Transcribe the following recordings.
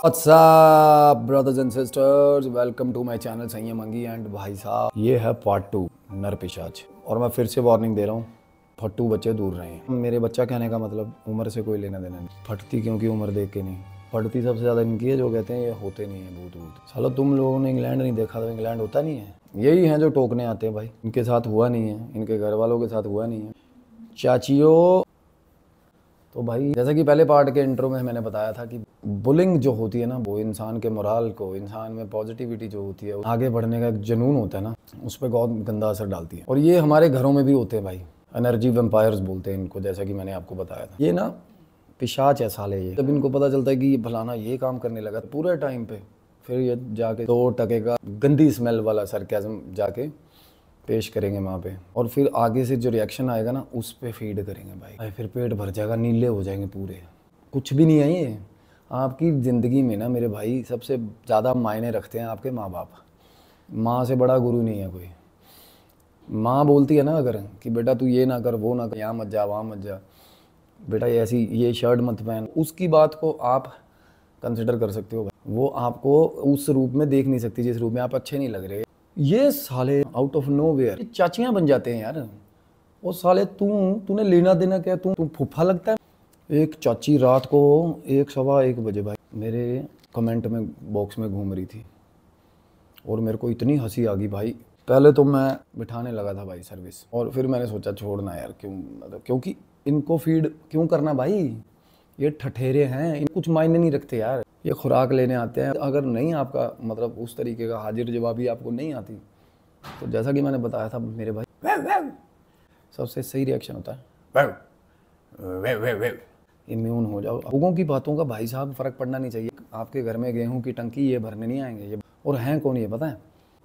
WhatsApp brothers and sisters, welcome to my channel Sanyam Angi. And भाई साहब, ये है पार्ट 2 नर पिशाच। और मैं फिर से वार्निंग दे रहा हूँ, फट्टू बच्चे दूर रहें। मेरे बच्चा कहने का मतलब उम्र से कोई लेना देना नहीं। फटती क्योंकि उम्र देख के नहीं, फटती सबसे ज़्यादा इनकी है जो कहते हैं ये होते नहीं है भूत भूत। सालो तुम लोगों ने इंग्लैंड नहीं देखा तो इंग्लैंड होता नहीं है। यही हैं जो टोकने आते हैं भाई। इनके साथ हुआ नहीं है, इनके घर वालों के साथ हुआ नहीं है। चाचियों, तो भाई जैसा कि पहले पार्ट के इंट्रो में मैंने बताया था कि बुलिंग जो होती है ना, वो इंसान के मोराल को, इंसान में पॉजिटिविटी जो होती है, आगे बढ़ने का एक जुनून होता है ना, उस पर बहुत गंदा असर डालती है। और ये हमारे घरों में भी होते हैं भाई। एनर्जी वेम्पायर्स बोलते हैं इनको, जैसा कि मैंने आपको बताया था। ये ना पिशाच है साले। ये जब इनको पता चलता है कि ये फलाना ये काम करने लगा पूरे टाइम पे, फिर ये जाके 2 टके का गंदी स्मेल वाला सरकाज़म जाके पेश करेंगे वहाँ पे। और फिर आगे से जो रिएक्शन आएगा ना, उस पे फीड करेंगे भाई। फिर पेट भर जाएगा, नीले हो जाएंगे पूरे। कुछ भी नहीं है ये आपकी ज़िंदगी में ना मेरे भाई। सबसे ज़्यादा मायने रखते हैं आपके माँ बाप। माँ से बड़ा गुरु नहीं है कोई। माँ बोलती है ना अगर कि बेटा तू ये ना कर, वो ना कर, यहाँ मत जा, वहाँ मत जा, बेटा ये ऐसी ये शर्ट मत पहन, उसकी बात को आप कंसिडर कर सकते हो भाई। वो आपको उस रूप में देख नहीं सकती जिस रूप में आप अच्छे नहीं लग रहे। ये साले आउट ऑफ नो वेयर चाचियाँ बन जाते हैं यार। वो साले तूने लेना देना क्या, तू फूफा लगता है। एक चाची रात को 1 सवा 1 बजे भाई मेरे कमेंट में बॉक्स में घूम रही थी और मेरे को इतनी हंसी आ गई भाई। पहले तो मैं बिठाने लगा था भाई सर्विस, और फिर मैंने सोचा छोड़ना यार, क्यों मतलब क्योंकि इनको फीड क्यों करना भाई। ये ठठेरे हैं, इन कुछ मायने नहीं रखते यार। ये खुराक लेने आते हैं। अगर नहीं आपका मतलब उस तरीके का हाजिर जवाबी आपको नहीं आती, तो जैसा कि मैंने बताया था मेरे भाई, सबसे सही रिएक्शन होता है इम्यून हो जाओ। लोगों की बातों का भाई साहब फ़र्क पड़ना नहीं चाहिए। आपके घर में गेहूं की टंकी ये भरने नहीं आएंगे ये। और हैं कौन ये पता है?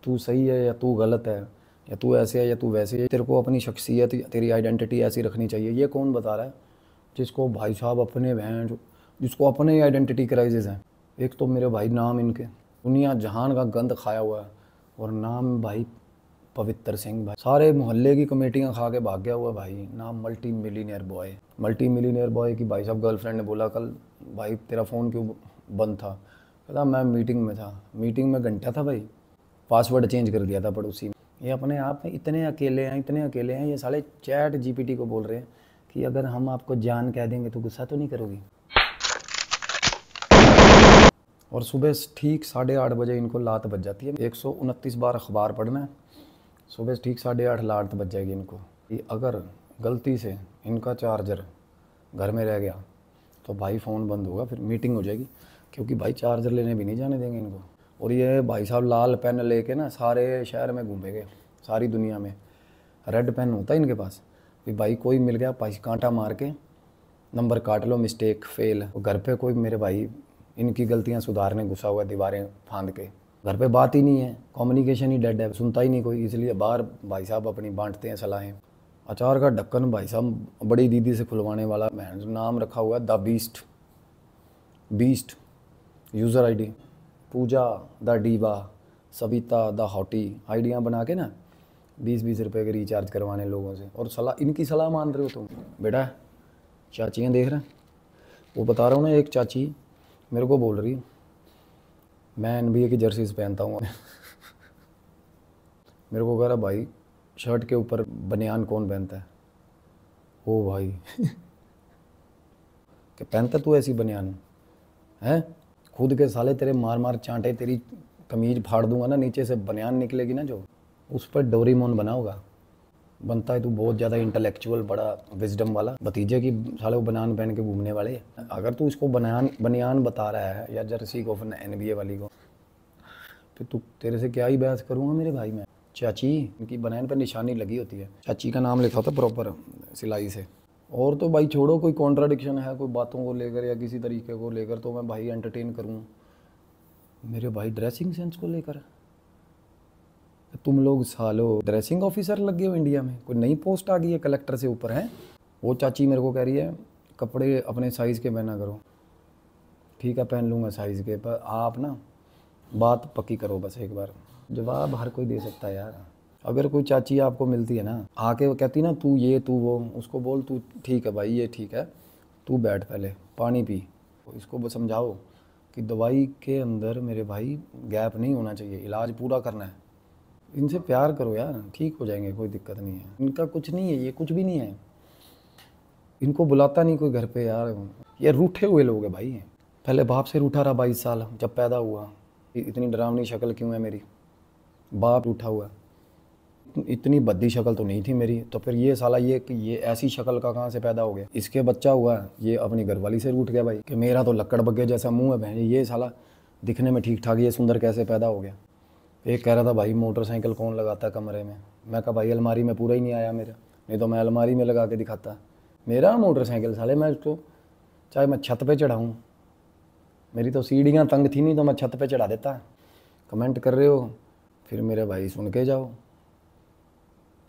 तू सही है या तू गलत है, या तू ऐसे है या तू वैसे है। तेरे को अपनी शख्सियत, तेरी आइडेंटिटी ऐसी रखनी चाहिए। ये कौन बता रहा है? जिसको भाई साहब अपने बहन, जिसको अपने आइडेंटिटी क्राइसिस हैं। एक तो मेरे भाई नाम इनके दुनिया जहान का गंद खाया हुआ है, और नाम भाई पवित्र सिंह भाई। सारे मोहल्ले की कमेटियाँ खा के भाग गया हुआ भाई। नाम multi millionaire boy. Multi millionaire boy की भाई साहब गर्लफ्रेंड ने बोला कल, भाई तेरा फ़ोन क्यों बंद था? कहता मैं मीटिंग में था। मीटिंग में घंटा था भाई, पासवर्ड चेंज कर दिया था पड़ोसी ने। ये अपने आप में इतने अकेले हैं, इतने अकेले हैं। ये साले चैट जीपीटी को बोल रहे हैं कि अगर हम आपको जान कह देंगे तो गुस्सा तो नहीं करोगी। और सुबह ठीक 8:30 बजे इनको लात बज जाती है। 129 बार अखबार पढ़ना है। सुबह ठीक 8:30 लात बज जाएगी इनको। अगर गलती से इनका चार्जर घर में रह गया तो भाई फ़ोन बंद होगा, फिर मीटिंग हो जाएगी, क्योंकि भाई चार्जर लेने भी नहीं जाने देंगे इनको। और ये भाई साहब लाल पेन लेके ना सारे शहर में घूमेंगे, सारी दुनिया में। रेड पेन होता है इनके पास कि भाई कोई मिल गया, भाई कांटा मार के नंबर काट लो, मिस्टेक फेल। घर पे कोई मेरे भाई इनकी गलतियां सुधारने घुसा हुआ, दीवारें फांद के। घर पे बात ही नहीं है, कम्युनिकेशन ही डेड है, सुनता ही नहीं कोई, इसलिए बाहर भाई साहब अपनी बांटते हैं सलाहें। अचार का ढक्कन भाई साहब बड़ी दीदी से खुलवाने वाला, नाम रखा हुआ है the beast. Beast user ID Puja the diva, Savita the hottie, आइडियाँ बना के ना 20-20 रुपये के रिचार्ज करवाने लोगों से। और सलाह, इनकी सलाह मान रहे हो तुम? बेटा चाचियाँ देख रहे हैं, वो बता रहा हूँ ना। एक चाची मेरे को बोल रही है मैं एनबीए की जर्सीज पहनता हूँ। मेरे को कह रहा भाई शर्ट के ऊपर बनियान कौन पहनता है? ओ भाई क्या पहनता तू ऐसी बनियान है? खुद के साले तेरे मार मार चांटे, तेरी कमीज फाड़ दूंगा ना, नीचे से बनियान निकलेगी ना जो, उस पर डोरीमोन बना होगा। बनता है तू बहुत ज़्यादा इंटेलेक्चुअल, बड़ा विजडम वाला भतीजे की साले वो बनियान पहन के घूमने वाले। अगर तू इसको बनियान बता रहा है या जर्सी को, फिर एनबीए वाली को, फिर तू, तेरे से क्या ही बहस करूँगा मेरे भाई मैं। चाची, इनकी बनियान पर निशानी लगी होती है, चाची का नाम लिखा होता है प्रॉपर सिलाई से। और तो भाई छोड़ो, कोई कॉन्ट्राडिक्शन है कोई बातों को लेकर या किसी तरीके को लेकर, तो मैं भाई एंटरटेन करूँ। मेरे भाई ड्रेसिंग सेंस को लेकर तुम लोग सालो ड्रेसिंग ऑफिसर लग गए हो इंडिया में। कोई नई पोस्ट आ गई है कलेक्टर से ऊपर है। वो चाची मेरे को कह रही है कपड़े अपने साइज़ के पहना करो। ठीक है पहन लूँगा साइज़ के, पर आप ना बात पक्की करो बस एक बार। जवाब हर कोई दे सकता है यार। अगर कोई चाची आपको मिलती है ना, आके वो कहती ना तू ये तू वो, उसको बोल तू ठीक है भाई ये ठीक है, तू बैठ पहले पानी पी। इसको समझाओ कि दवाई के अंदर मेरे भाई गैप नहीं होना चाहिए, इलाज पूरा करना है। इनसे प्यार करो यार, ठीक हो जाएंगे, कोई दिक्कत नहीं है। इनका कुछ नहीं है, ये कुछ भी नहीं है। इनको बुलाता नहीं कोई घर पे यार, ये रूठे हुए लोग हैं भाई। पहले बाप से रूठा रहा 22 साल जब पैदा हुआ। इतनी डरावनी शक्ल क्यों है मेरी? बाप रूठा हुआ, इतनी भद्दी शक्ल तो नहीं थी मेरी। तो फिर ये साला ये ऐसी शक्ल का कहाँ से पैदा हो गया? इसके बच्चा हुआ, ये अपनी घरवाली से रूठ गया भाई कि मेरा तो लक्कड़ बग्गे जैसा मुंह है बहन, ये साला दिखने में ठीक ठाक, ये सुंदर कैसे पैदा हो गया? एक कह रहा था भाई मोटरसाइकिल कौन लगाता है कमरे में? मैं कहा भाई अलमारी में पूरा ही नहीं आया मेरा, नहीं तो मैं अलमारी में लगा के दिखाता। मेरा मोटरसाइकिल साले, मैं उसको चाहे मैं छत पे चढ़ाऊँ, मेरी तो सीढ़ियाँ तंग थी, नहीं तो मैं छत पे चढ़ा देता। कमेंट कर रहे हो, फिर मेरे भाई सुन के जाओ,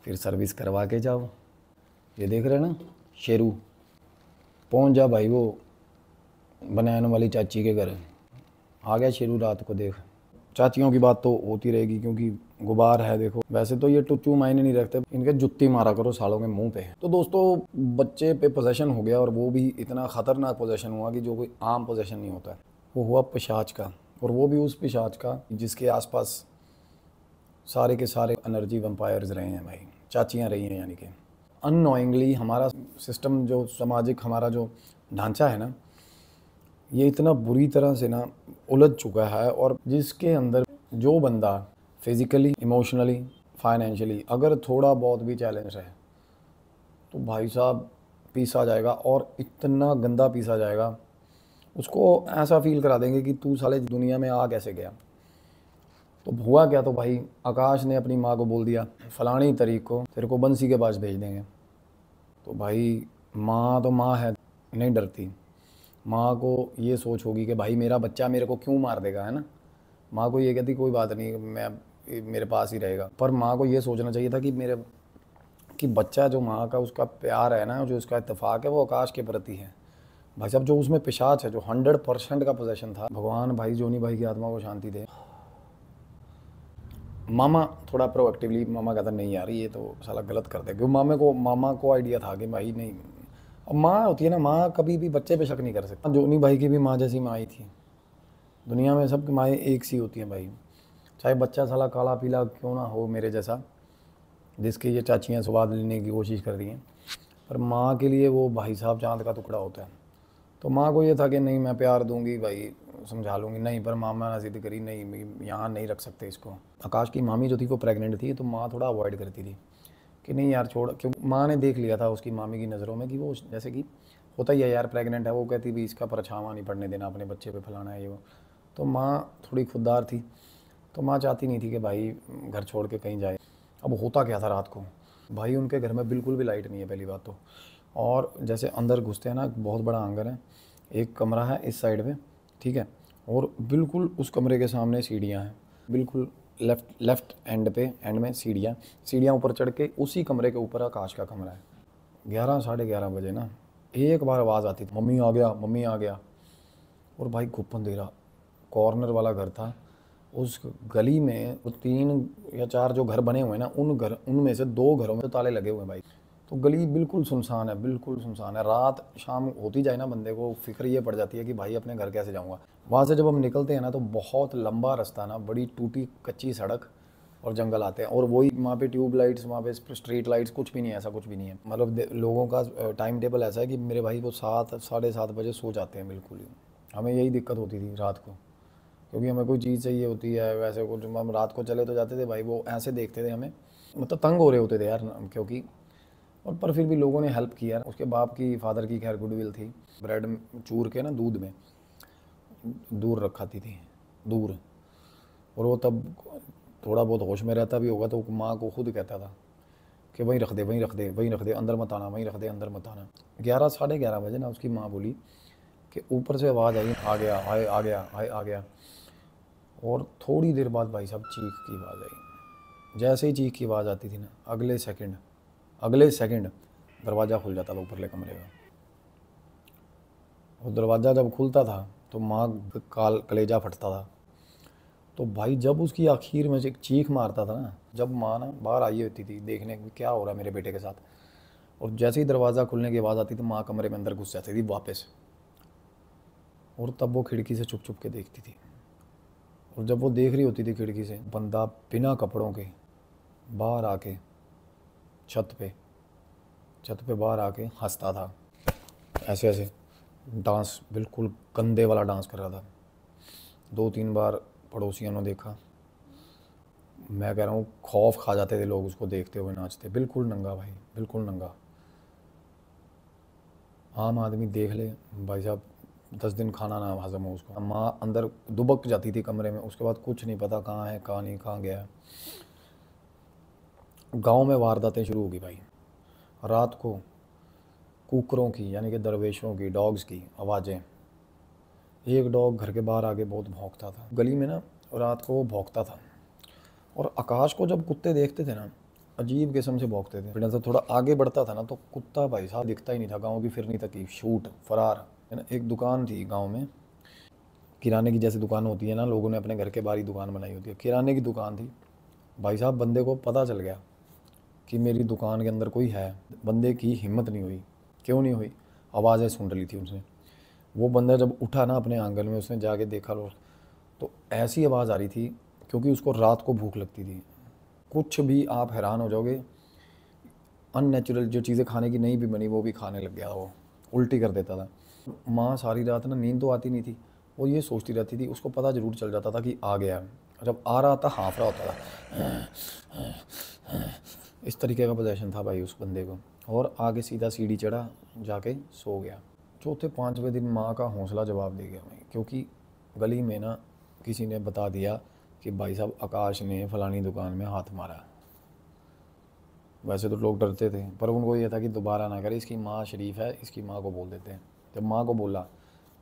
फिर सर्विस करवा के जाओ। ये देख रहे ना शेरू, पहुंच जा भाई वो बनैन वाली चाची के घर, आ गया शेरू रात को। देख, चाचियों की बात तो होती रहेगी क्योंकि गुबार है। देखो वैसे तो ये टुच्चू मायने नहीं रखते, इनके जुत्ती मारा करो सालों के मुंह पे। तो दोस्तों बच्चे पे पोजेशन हो गया, और वो भी इतना ख़तरनाक पोजेशन हुआ कि जो कोई आम पोजेशन नहीं होता। वो हुआ पिशाच का, और वो भी उस पिशाच का जिसके आसपास सारे के सारे एनर्जी वैम्पायर्स रहे हैं भाई, चाचियाँ रही हैं। यानी कि अननोइंगली हमारा सिस्टम, जो सामाजिक हमारा जो ढांचा है ना, ये इतना बुरी तरह से ना उलझ चुका है। और जिसके अंदर जो बंदा फिज़िकली, इमोशनली, फाइनेंशियली अगर थोड़ा बहुत भी चैलेंज है तो भाई साहब पीसा जाएगा, और इतना गंदा पीसा जाएगा, उसको ऐसा फील करा देंगे कि तू साले दुनिया में आ कैसे गया। तो हुआ क्या, तो भाई आकाश ने अपनी माँ को बोल दिया फलानी तारीख को तेरे को बंसी के पास भेज देंगे। तो भाई माँ तो माँ है, नहीं डरती। माँ को ये सोच होगी कि भाई मेरा बच्चा मेरे को क्यों मार देगा, है ना। माँ को ये कहती कोई बात नहीं, मैं मेरे पास ही रहेगा। पर माँ को ये सोचना चाहिए था कि बच्चा जो माँ का उसका प्यार है ना, जो उसका इत्तेफाक है, वो आकाश के प्रति है। भाई साहब जो उसमें पिशाच है, जो 100% का पोजेशन था, भगवान भाई जोनी भाई की आत्मा को शांति दे। मामा थोड़ा प्रोएक्टिवली मामा कहता नहीं यार ये तो साला गलत कर दे, क्योंकि मामा को आइडिया था कि भाई नहीं। अब माँ होती है ना, माँ कभी भी बच्चे पे शक नहीं कर सकती। जोनी भाई की भी माँ जैसी माँ ही थी। दुनिया में सबकी माएँ एक सी होती हैं भाई, चाहे बच्चा साला काला पीला क्यों ना हो मेरे जैसा, जिसकी ये चाचियाँ स्वाद लेने की कोशिश कर रही हैं, पर माँ के लिए वो भाई साहब चाँद का टुकड़ा होता है। तो माँ को ये था कि नहीं मैं प्यार दूंगी भाई, समझा लूँगी, नहीं। पर मामा ने जिद करी, नहीं यहाँ नहीं रख सकते इसको। आकाश की मामी जो थी वो प्रेग्नेंट थी, तो माँ थोड़ा अवॉइड करती थी कि नहीं यार छोड़, क्यों माँ ने देख लिया था उसकी मामी की नज़रों में कि वो जैसे कि होता ही है यार, प्रेग्नेंट है, वो कहती भी इसका परछावां नहीं पड़ने देना अपने बच्चे पे, फलाना है ये वो। तो माँ थोड़ी खुददार थी, तो माँ चाहती नहीं थी कि भाई घर छोड़ के कहीं जाए। अब होता क्या था रात को, भाई उनके घर में बिल्कुल भी लाइट नहीं है पहली बात तो, और जैसे अंदर घुसते हैं ना, बहुत बड़ा आंगन है, एक कमरा है इस साइड पे, ठीक है, और बिल्कुल उस कमरे के सामने सीढ़ियाँ हैं, बिल्कुल लेफ़्ट एंड में सीढ़ियाँ ऊपर चढ़ के उसी कमरे के ऊपर आकाश का कमरा है। 11 साढ़े 11 बजे ना एक बार आवाज़ आती थी, मम्मी आ गया, मम्मी आ गया। और भाई खूब अंधेरा, कॉर्नर वाला घर था। उस गली में वो 3 या 4 जो घर बने हुए हैं ना, उनमें से 2 घरों में तो ताले लगे हुए हैं भाई। तो गली बिल्कुल सुनसान है, बिल्कुल सुनसान है। रात शाम होती जाए ना, बंदे को फिक्र ये पड़ जाती है कि भाई अपने घर कैसे जाऊंगा। वहाँ से जब हम निकलते हैं ना, तो बहुत लंबा रास्ता ना, बड़ी टूटी कच्ची सड़क और जंगल आते हैं, और वही वहाँ पे ट्यूब लाइट्स, वहाँ पे स्ट्रीट लाइट्स कुछ भी नहीं है, ऐसा कुछ भी नहीं है। मतलब लोगों का टाइम टेबल ऐसा है कि मेरे भाई वो 7 साढ़े 7 बजे सो जाते हैं बिल्कुल ही। हमें यही दिक्कत होती थी रात को, क्योंकि हमें कोई चीज़ चाहिए होती है, वैसे कुछ हम रात को चले तो जाते थे भाई, वो ऐसे देखते थे हमें, मतलब तंग हो रहे होते थे यार, क्योंकि और पर फिर भी लोगों ने हेल्प किया। उसके बाप की, फादर की खैर गुडविल थी। ब्रेड चूर के ना दूध में दूर रखाती थी, दूर। और वो तब थोड़ा बहुत होश में रहता भी होगा, तो माँ को खुद कहता था कि वहीं रख दे, वहीं रख दे, वहीं रख दे, अंदर मत आना, वहीं रख दे, अंदर मत आना। 11 साढ़े 11 बजे ना उसकी माँ बोली कि ऊपर से आवाज़ आई, आ गया, आए आ गया, आए आ गया। और थोड़ी देर बाद भाई साहब चीख की आवाज़ आई। जैसे ही चीख की आवाज़ आती थी ना, अगले सेकंड दरवाज़ा खुल जाता था ऊपरले कमरे का। और दरवाज़ा जब खुलता था तो माँ कलेजा फटता था। तो भाई जब उसकी आखिर में एक चीख मारता था ना, जब माँ ना बाहर आई होती थी देखने कि क्या हो रहा है मेरे बेटे के साथ, और जैसे ही दरवाज़ा खुलने की आवाज़ आती तो माँ कमरे में अंदर घुस जाती थी वापस। और तब वो खिड़की से छुप छुप के देखती थी। और जब वो देख रही होती थी खिड़की से, बंदा बिना कपड़ों के बाहर आके छत पे बाहर आके हंसता था, ऐसे ऐसे डांस, बिल्कुल गंदे वाला डांस कर रहा था। 2-3 बार पड़ोसियों ने देखा। मैं कह रहा हूँ खौफ खा जाते थे लोग उसको देखते हुए नाचते, बिल्कुल नंगा भाई, बिल्कुल नंगा। आम आदमी देख ले भाई साहब, 10 दिन खाना ना हजम हो उसको। माँ अंदर दुबक जाती थी कमरे में, उसके बाद कुछ नहीं पता कहाँ है कहाँ नहीं, कहाँ गया है। गांव में वारदातें शुरू होगी भाई। रात को कुकरों की, यानी कि दरवेशों की, डॉग्स की आवाज़ें। एक डॉग घर के बाहर आके बहुत भौंकता था गली में ना, रात को वो भौंकता था। और आकाश को जब कुत्ते देखते थे ना, अजीब किस्म से भौंकते थे। फिर जब थोड़ा आगे बढ़ता था ना, तो कुत्ता भाई साहब दिखता ही नहीं था। गांव की फिरनी तक की शूट फरार है ना। एक दुकान थी गांव में, किराने की जैसे दुकान होती है ना, लोगों ने अपने घर के बाहर ही दुकान बनाई होती है, किराने की दुकान थी। भाई साहब बंदे को पता चल गया कि मेरी दुकान के अंदर कोई है। बंदे की हिम्मत नहीं हुई। क्यों नहीं हुई? आवाज़ें सुन रही थी उसने। वो बंदा जब उठा ना अपने आंगन में, उसने जाके देखा लोग, तो ऐसी आवाज़ आ रही थी, क्योंकि उसको रात को भूख लगती थी। कुछ भी आप हैरान हो जाओगे, अननेचुरल जो चीज़ें खाने की नहीं भी बनी वो भी खाने लग गया। वो उल्टी कर देता था। माँ सारी रात ना, नींद तो आती नहीं थी, वो ये सोचती रहती थी। उसको पता ज़रूर चल जाता था कि आ गया है। जब आ रहा था हाँफ रहा होता था। इस तरीके का पोजेशन था भाई उस बंदे को। और आगे सीधा सीढ़ी चढ़ा, जाके सो गया। चौथे 5वें दिन माँ का हौसला जवाब दे गया भाई, क्योंकि गली में ना किसी ने बता दिया कि भाई साहब आकाश ने फलानी दुकान में हाथ मारा। वैसे तो लोग डरते थे, पर उनको ये था कि दोबारा ना करे, इसकी माँ शरीफ है, इसकी माँ को बोल देते हैं। जब माँ को बोला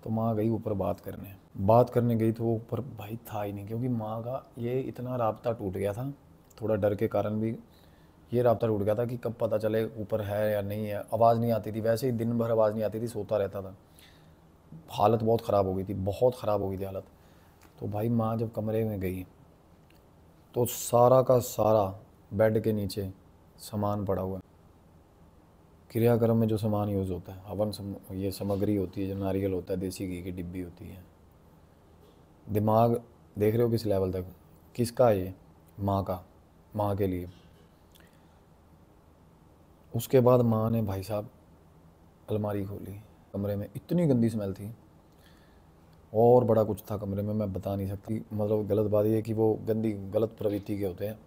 तो माँ गई ऊपर बात करने गई, तो वो ऊपर भाई था ही नहीं, क्योंकि माँ का ये इतना राब्ता टूट गया था, थोड़ा डर के कारण भी ये राब्ता टूट गया था कि कब पता चले ऊपर है या नहीं है। आवाज़ नहीं आती थी, वैसे ही दिन भर आवाज़ नहीं आती थी, सोता रहता था। हालत बहुत ख़राब हो गई थी, बहुत ख़राब हो गई थी हालत। तो भाई माँ जब कमरे में गई, तो सारा का सारा बेड के नीचे सामान पड़ा हुआ है। क्रियाक्रम में जो सामान यूज़ होता है, ये सामग्री होती है, जो नारियल होता है, देसी घी की डिब्बी होती है। दिमाग देख रहे हो किस लेवल तक, किसका है ये? माँ का, माँ के लिए। उसके बाद माँ ने भाई साहब अलमारी खोली। कमरे में इतनी गंदी स्मेल थी, और बड़ा कुछ था कमरे में, मैं बता नहीं सकती। मतलब गलत बात ये कि वो गलत प्रवृत्ति के होते हैं।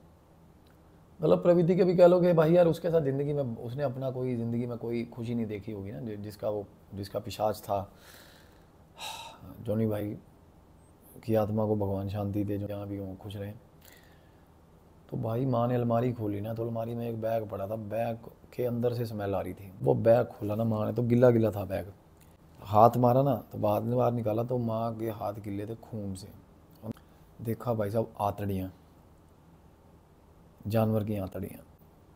गलत प्रवृत्ति के भी कह लो कि भाई यार, उसके साथ ज़िंदगी में उसने अपना कोई ज़िंदगी में कोई खुशी नहीं देखी होगी ना, जिसका पिशाच था। जॉनी भाई की आत्मा को भगवान शांति दे, जो जहाँ भी हों खुश रहें। तो भाई माँ ने अलमारी खोली ना, तो अलमारी में एक बैग पड़ा था, बैग के अंदर से स्मेल आ रही थी। वो बैग खोला ना माँ ने, तो गिला गिला था बैग। हाथ मारा ना, तो बाद में बाहर निकाला, तो माँ के हाथ गिले थे खून से। देखा भाई साहब आतड़ियाँ, जानवर की आतड़ियाँ।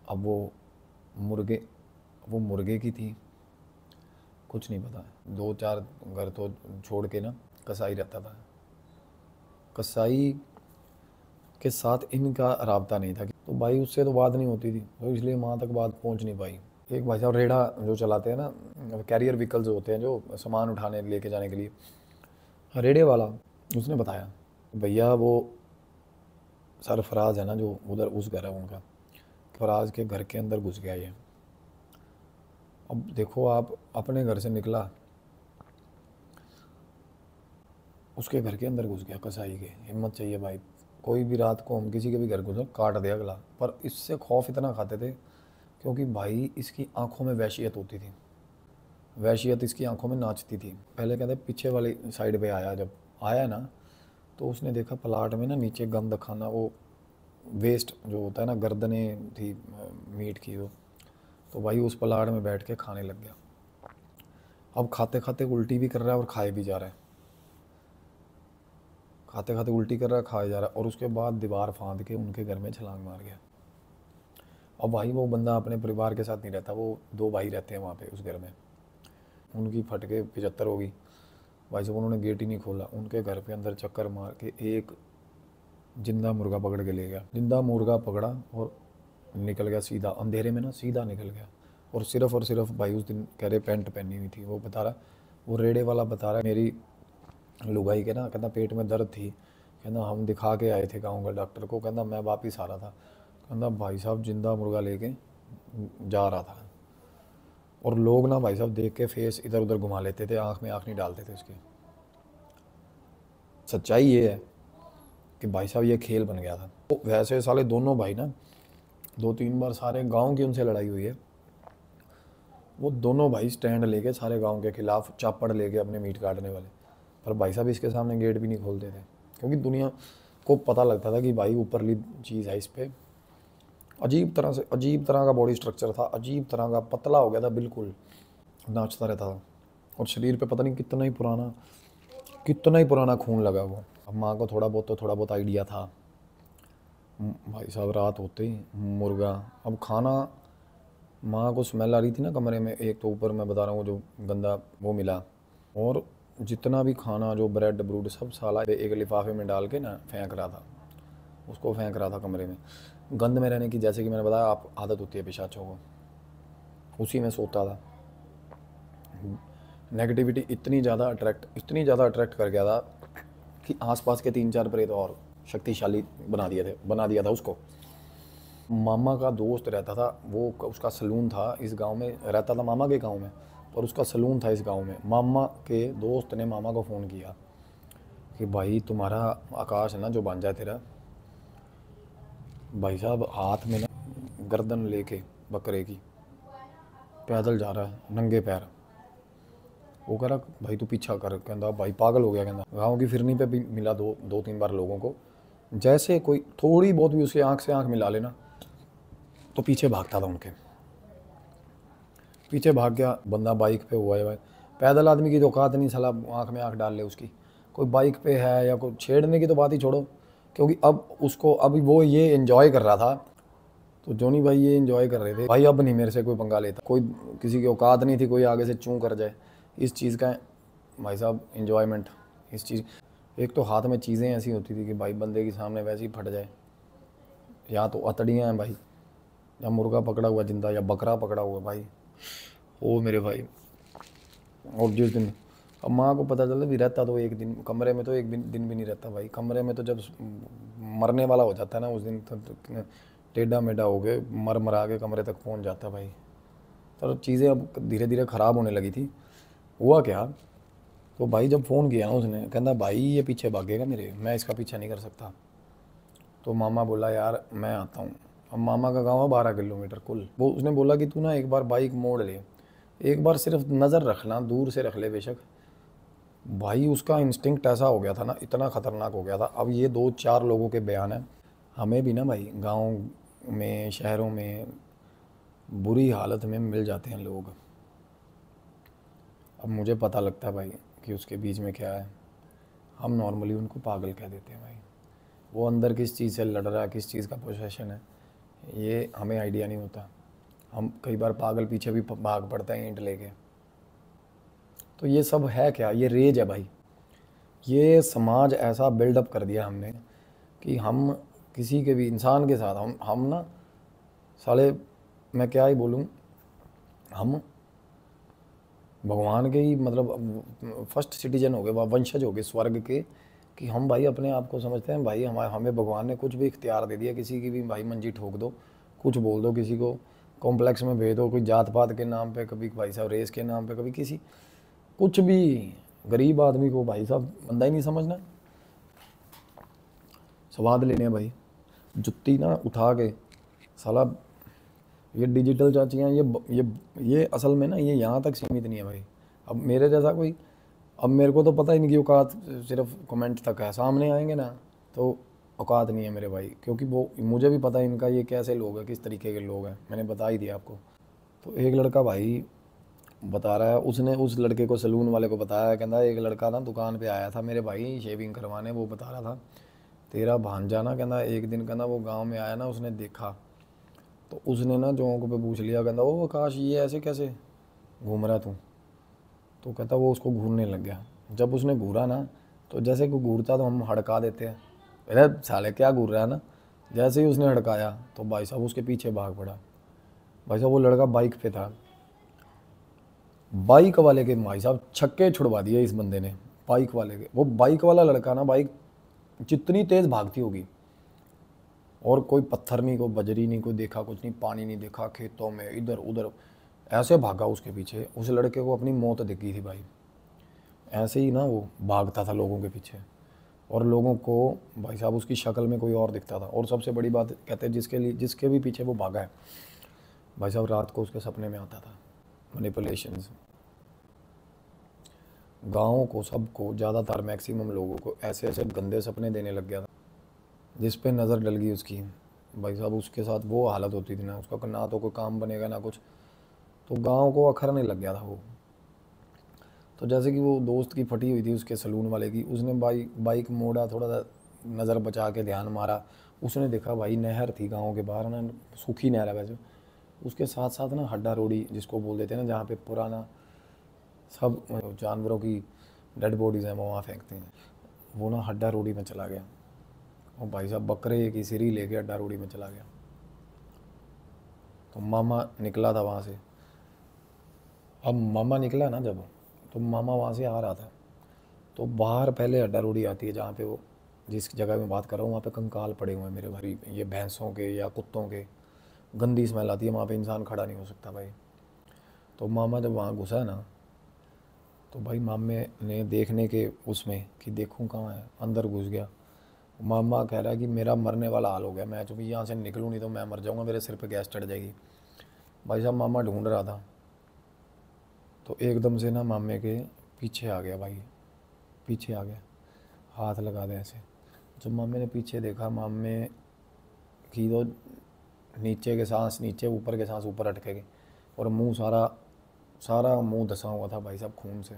अब वो मुर्गे की थी, कुछ नहीं पता। 2-4 घर तो छोड़ के ना कसाई रहता था। कसाई के साथ इनका राब्ता नहीं था, तो भाई उससे तो बात नहीं होती थी, तो इसलिए माँ तक बात पहुँच नहीं पाई। एक भाई साहब रेढ़ा जो चलाते हैं ना, कैरियर व्हीकल्स होते हैं जो सामान उठाने लेके जाने के लिए, रेढ़े वाला, उसने बताया भैया वो सरफराज है ना, जो उधर उस घर है उनका, फराज के घर के अंदर घुस गया ये। अब देखो, आप अपने घर से निकला, उसके घर के अंदर घुस गया कसाई के। हिम्मत चाहिए भाई। कोई भी रात को हम किसी के भी घर घुसे, काट दे अगला। पर इससे खौफ इतना खाते थे, क्योंकि भाई इसकी आंखों में वहशियत होती थी। वहशियत इसकी आंखों में नाचती थी। पहले कहते पीछे वाली साइड पे आया, जब आया ना, तो उसने देखा प्लाट में ना नीचे गंद खाना, वो वेस्ट जो होता है ना, गर्दने थी मीट की वो। तो भाई उस प्लाट में बैठ के खाने लग गया। अब खाते खाते उल्टी भी कर रहा है और खाए भी जा रहा है। खाते खाते उल्टी कर रहा है, खाए जा रहा है, और उसके बाद दीवार फांद के उनके घर में छलांग मार गया। अब भाई वो बंदा अपने परिवार के साथ नहीं रहता, वो 2 भाई रहते हैं वहाँ पे उस घर में। उनकी फट के 75 होगी भाई साहब, उन्होंने गेट ही नहीं खोला। उनके घर पे अंदर चक्कर मार के एक जिंदा मुर्गा पकड़ के ले गया। जिंदा मुर्गा पकड़ा और निकल गया सीधा अंधेरे में ना, सीधा निकल गया। और सिर्फ भाई उस दिन कह रहे पैंट पहनी हुई थी। वो बता रहा, वो रेड़े वाला बता रहा, मेरी लुगाई के ना, कहता पेट में दर्द थी, कहता हम दिखा के आए थे गाँव का डॉक्टर को, कहता मैं वापिस आ रहा था, कहता भाई साहब जिंदा मुर्गा लेके जा रहा था। और लोग ना भाई साहब देख के फेस इधर उधर घुमा लेते थे, आँख में आँख नहीं डालते थे उसके। सच्चाई ये है कि भाई साहब ये खेल बन गया था। तो वैसे साले दोनों भाई ना 2-3 बार सारे गांव की उनसे लड़ाई हुई है। वो दोनों भाई स्टैंड लेके सारे गांव के खिलाफ चापड़ लेके अपने मीट काटने वाले, पर भाई साहब इसके सामने गेट भी नहीं खोलते थे, क्योंकि दुनिया को पता लगता था कि भाई ऊपरली चीज़ है इस पर। अजीब तरह का बॉडी स्ट्रक्चर था, अजीब तरह का, पतला हो गया था बिल्कुल, नाचता रहता था। और शरीर पे पता नहीं कितना ही पुराना खून लगा वो। अब माँ को थोड़ा बहुत आइडिया था। भाई साहब रात होते ही मुर्गा, अब खाना, माँ को स्मेल आ रही थी ना कमरे में, एक तो ऊपर मैं बता रहा हूँ जो गंदा वो मिला, और जितना भी खाना जो ब्रेड ब्रूड सब साला एक लिफाफे में डाल के ना फेंक रहा था, उसको फेंक रहा था कमरे में। गंद में रहने की, जैसे कि मैंने बताया आप, आदत होती है पिशाचों को, उसी में सोता था। नेगेटिविटी इतनी ज़्यादा अट्रैक्ट कर गया था कि आसपास के 3-4 प्रेत और शक्तिशाली बना दिया था उसको। मामा का दोस्त रहता था, वो उसका सलून था इस गांव में, रहता था मामा के गांव में, पर उसका सलून था इस गांव में। मामा के दोस्त ने मामा को फ़ोन किया कि भाई तुम्हारा आकाश है ना जो भांजा तेरा, भाई साहब हाथ में ना गर्दन लेके बकरे की पैदल जा रहा है नंगे पैर। वो कह रहा भाई तू पीछा कर, कहता भाई पागल हो गया, कहता गाँव की फिरनी पे भी मिला 2-3 बार लोगों को, जैसे कोई थोड़ी बहुत भी उसके आँख से आँख मिला लेना तो पीछे भागता था, उनके पीछे भाग गया। बंदा बाइक पे हुआ है, पैदल आदमी की तो औकात नहीं साला आँख में आँख डाल ले उसकी, कोई बाइक पे है या कोई छेड़ने की तो बात ही छोड़ो, क्योंकि अब उसको अभी वो ये एंजॉय कर रहा था, तो जोनी भाई ये एंजॉय कर रहे थे। भाई अब नहीं मेरे से कोई पंगा लेता, कोई किसी की औकात नहीं थी कोई आगे से चूं कर जाए। इस चीज़ का भाई साहब एंजॉयमेंट, इस चीज़, एक तो हाथ में चीज़ें ऐसी होती थी कि भाई बंदे के सामने वैसे ही फट जाए, या तो अतड़ियाँ हैं भाई, या मुर्गा पकड़ा हुआ जिंदा, या बकरा पकड़ा हुआ भाई, ओ मेरे भाई। और जिस दिन अब माँ को पता चला भी रहता तो एक दिन कमरे में, तो एक दिन भी नहीं रहता भाई कमरे में, तो जब मरने वाला हो जाता है ना उस दिन तो टेढ़ा मेढ़ा हो गए मरा के कमरे तक पहुँच जाता भाई। तो चीज़ें अब धीरे धीरे ख़राब होने लगी थी। हुआ क्या, तो भाई जब फ़ोन किया ना उसने, कहता भाई ये पीछे भागेगा मेरे, मैं इसका पीछा नहीं कर सकता। तो मामा बोला यार मैं आता हूँ। अब मामा का गाँव है 12 किलोमीटर कुल। वो उसने बोला कि तू ना एक बार बाइक मोड़ ले, एक बार सिर्फ नज़र रखना, दूर से रख ले बेशक। भाई उसका इंस्टिंक्ट ऐसा हो गया था ना, इतना ख़तरनाक हो गया था। अब ये 2-4 लोगों के बयान हैं, हमें भी ना भाई गाँव में शहरों में बुरी हालत में मिल जाते हैं लोग। अब मुझे पता लगता है भाई कि उसके बीच में क्या है, हम नॉर्मली उनको पागल कह देते हैं भाई। वो अंदर किस चीज़ से लड़ रहा है, किस चीज़ का पोसेशन है, ये हमें आइडिया नहीं होता। हम कई बार पागल पीछे भी भाग पड़ते हैं ईंट लेके। तो ये सब है क्या, ये रेज है भाई। ये समाज ऐसा बिल्डअप कर दिया हमने कि हम किसी के भी इंसान के साथ हम ना साले, मैं क्या ही बोलूँ, हम भगवान के ही मतलब फर्स्ट सिटीजन हो गए, वंशज हो गए स्वर्ग के, कि हम भाई अपने आप को समझते हैं भाई हमें भगवान ने कुछ भी इख्तियार दे दिया, किसी की भी भाई मंजी ठोक दो, कुछ बोल दो, किसी को कॉम्प्लेक्स में भेज दो, कोई जात पात के नाम पे, कभी भाई साहब रेस के नाम पे, कभी किसी कुछ भी, गरीब आदमी को भाई साहब बंदा ही नहीं समझना। स्वाद लेने भाई जुत्ती ना उठा के साला, ये डिजिटल चाचियाँ ये असल में ना ये यहाँ तक सीमित नहीं है भाई। अब मेरे जैसा कोई, अब मेरे को तो पता ही नहीं कि औकात सिर्फ कमेंट तक है, सामने आएंगे ना तो औकात नहीं है मेरे भाई, क्योंकि वो मुझे भी पता है इनका ये कैसे लोग हैं, किस तरीके के लोग हैं, मैंने बता ही दिया आपको। तो एक लड़का भाई बता रहा है, उसने उस लड़के को सलून वाले को बताया, कहता एक लड़का ना दुकान पे आया था मेरे भाई शेविंग करवाने, वो बता रहा था तेरा भांजा ना, कहता एक दिन कहता वो गाँव में आया ना, उसने देखा तो उसने ना जोंक पे पूछ लिया, कहता ओ आकाश ये ऐसे कैसे घूम रहा तू, तो कहता वो उसको घूरने लग गया। जब उसने घूरा ना, तो जैसे कोई घूरता तो हम हड़का देते हैं, अरे साले क्या घूर रहा है ना, जैसे ही उसने हड़काया तो भाई साहब उसके पीछे भाग पड़ा। भाई साहब वो लड़का बाइक पे था, बाइक वाले के भाई साहब छक्के छुड़वा दिए इस बंदे ने, बाइक वाले के। वो बाइक वाला लड़का ना, बाइक जितनी तेज़ भागती होगी, और कोई पत्थर नहीं, कोई बजरी नहीं, कोई देखा कुछ नहीं, पानी नहीं देखा, खेतों में इधर उधर ऐसे भागा उसके पीछे। उस लड़के को अपनी मौत दिख गई थी भाई। ऐसे ही ना वो भागता था लोगों के पीछे, और लोगों को भाई साहब उसकी शक्ल में कोई और दिखता था। और सबसे बड़ी बात कहते हैं, जिसके भी पीछे वो भागा है भाई साहब, रात को उसके सपने में आता था। मैनिपुलेशंस गाँव को, सबको, ज़्यादातर मैक्सिमम लोगों को ऐसे ऐसे गंदे सपने देने लग गया था, जिस पे नज़र डल गई उसकी भाई साहब, उसके साथ वो हालत होती थी ना उसका, ना तो कोई काम बनेगा ना कुछ। तो गाँव को अखरने लग गया था वो। तो जैसे कि वो दोस्त की फटी हुई थी उसके सलून वाले की, उसने बाइक मोड़ा, थोड़ा सा नज़र बचा के ध्यान मारा, उसने देखा भाई नहर थी गांव के बाहर ना, सूखी नहर है वैसे, उसके साथ साथ ना हड्डा रोड़ी जिसको बोल देते हैं ना, जहाँ पे पुराना सब जानवरों की डेड बॉडीज़ हैं वो वहाँ फेंकते हैं, वो ना हड्डा रोड़ी में चला गया। और भाई साहब बकरे की सिरी लेके हड्डा रोड़ी में चला गया। तो मामा निकला था वहाँ से। अब मामा निकला ना जब, तो मामा वहाँ से आ रहा था, तो बाहर पहले अड्डा रोड़ी आती है, जहाँ पे वो जिस जगह मैं बात कर रहा हूँ वहाँ पे कंकाल पड़े हुए हैं मेरे भाई, ये भैंसों के या कुत्तों के, गंदी स्मेल आती है वहाँ पे, इंसान खड़ा नहीं हो सकता भाई। तो मामा जब वहाँ घुसा ना, तो भाई मामे ने देखने के उसमें कि देखूँ कहाँ है, अंदर घुस गया। मामा कह रहा है कि मेरा मरने वाला हाल हो गया, मैं चूँकि यहाँ से निकलूँ नहीं तो मैं मर जाऊँगा, मेरे सिर पर गैस चढ़ जाएगी। भाई साहब मामा ढूंढ रहा था, तो एकदम से ना मामे के पीछे आ गया भाई, पीछे आ गया, हाथ लगा दे ऐसे। जब मामे ने पीछे देखा, मामे की तो नीचे के सांस नीचे, ऊपर के सांस ऊपर अटके गए, और मुंह सारा सारा मुंह धंसा हुआ था भाई साहब खून से।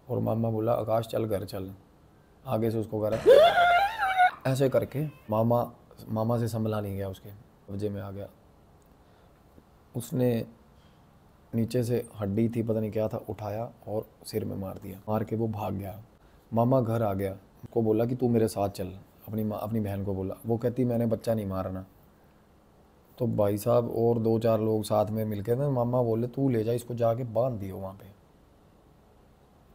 और मामा बोला आकाश चल घर चल, आगे से उसको करा ऐसे करके, मामा से संभला नहीं गया, उसके कब्जे में आ गया। उसने नीचे से हड्डी थी पता नहीं क्या था, उठाया और सिर में मार दिया, मार के वो भाग गया। मामा घर आ गया, उसको बोला कि तू मेरे साथ चल, अपनी बहन को बोला। वो कहती मैंने बच्चा नहीं मारना। तो भाई साहब और 2-4 लोग साथ में मिलके ना, मामा बोले तू ले जा इसको, जाके बांध दियो वहाँ पे।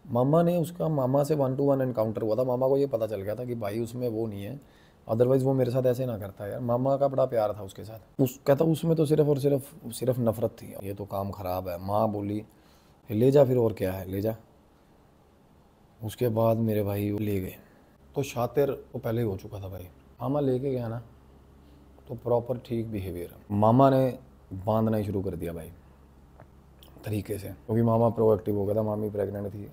मामा से 1-to-1 एनकाउंटर हुआ था। मामा को ये पता चल गया था कि भाई उसमें वो नहीं है, अदरवाइज़ वो मेरे साथ ऐसे ना करता यार। मामा का बड़ा प्यार था उसके साथ। कहता उसमें तो सिर्फ और सिर्फ नफरत थी, ये तो काम ख़राब है। माँ बोली ले जा, फिर और क्या है, ले जा। उसके बाद मेरे भाई ले गए। तो शातिर तो पहले ही हो चुका था भाई। मामा लेके गया ना, तो प्रॉपर ठीक बिहेवियर, मामा ने बांधना ही शुरू कर दिया भाई तरीके से, क्योंकि मामा प्रोएक्टिव हो गया था, मामी प्रेग्नेंट थी।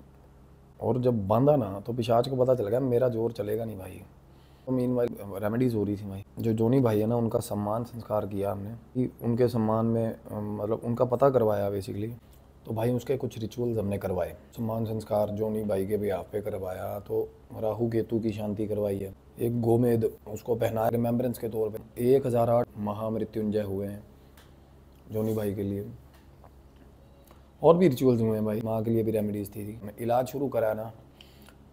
और जब बांधा ना, तो पिशाच को पता चल गया मेरा जोर चलेगा नहीं भाई। तो मीनवाइल रेमेडीज़ हो रही थी भाई। जो जोनी भाई है ना, उनका सम्मान संस्कार किया हमने, कि उनके सम्मान में मतलब उनका पता करवाया बेसिकली। तो भाई उसके कुछ रिचुअल्स हमने करवाए, सम्मान संस्कार जोनी भाई के भी आप पे करवाया। तो राहु केतु की शांति करवाई है, एक गोमेद उसको पहनाया रिमेम्बरेंस के तौर पे। 1008 महामृत्युंजय हुए हैं जोनी भाई के लिए। और भी रिचुअल्स हुए हैं भाई, माँ के लिए भी रेमेडीज़ थी। इलाज शुरू करा ना,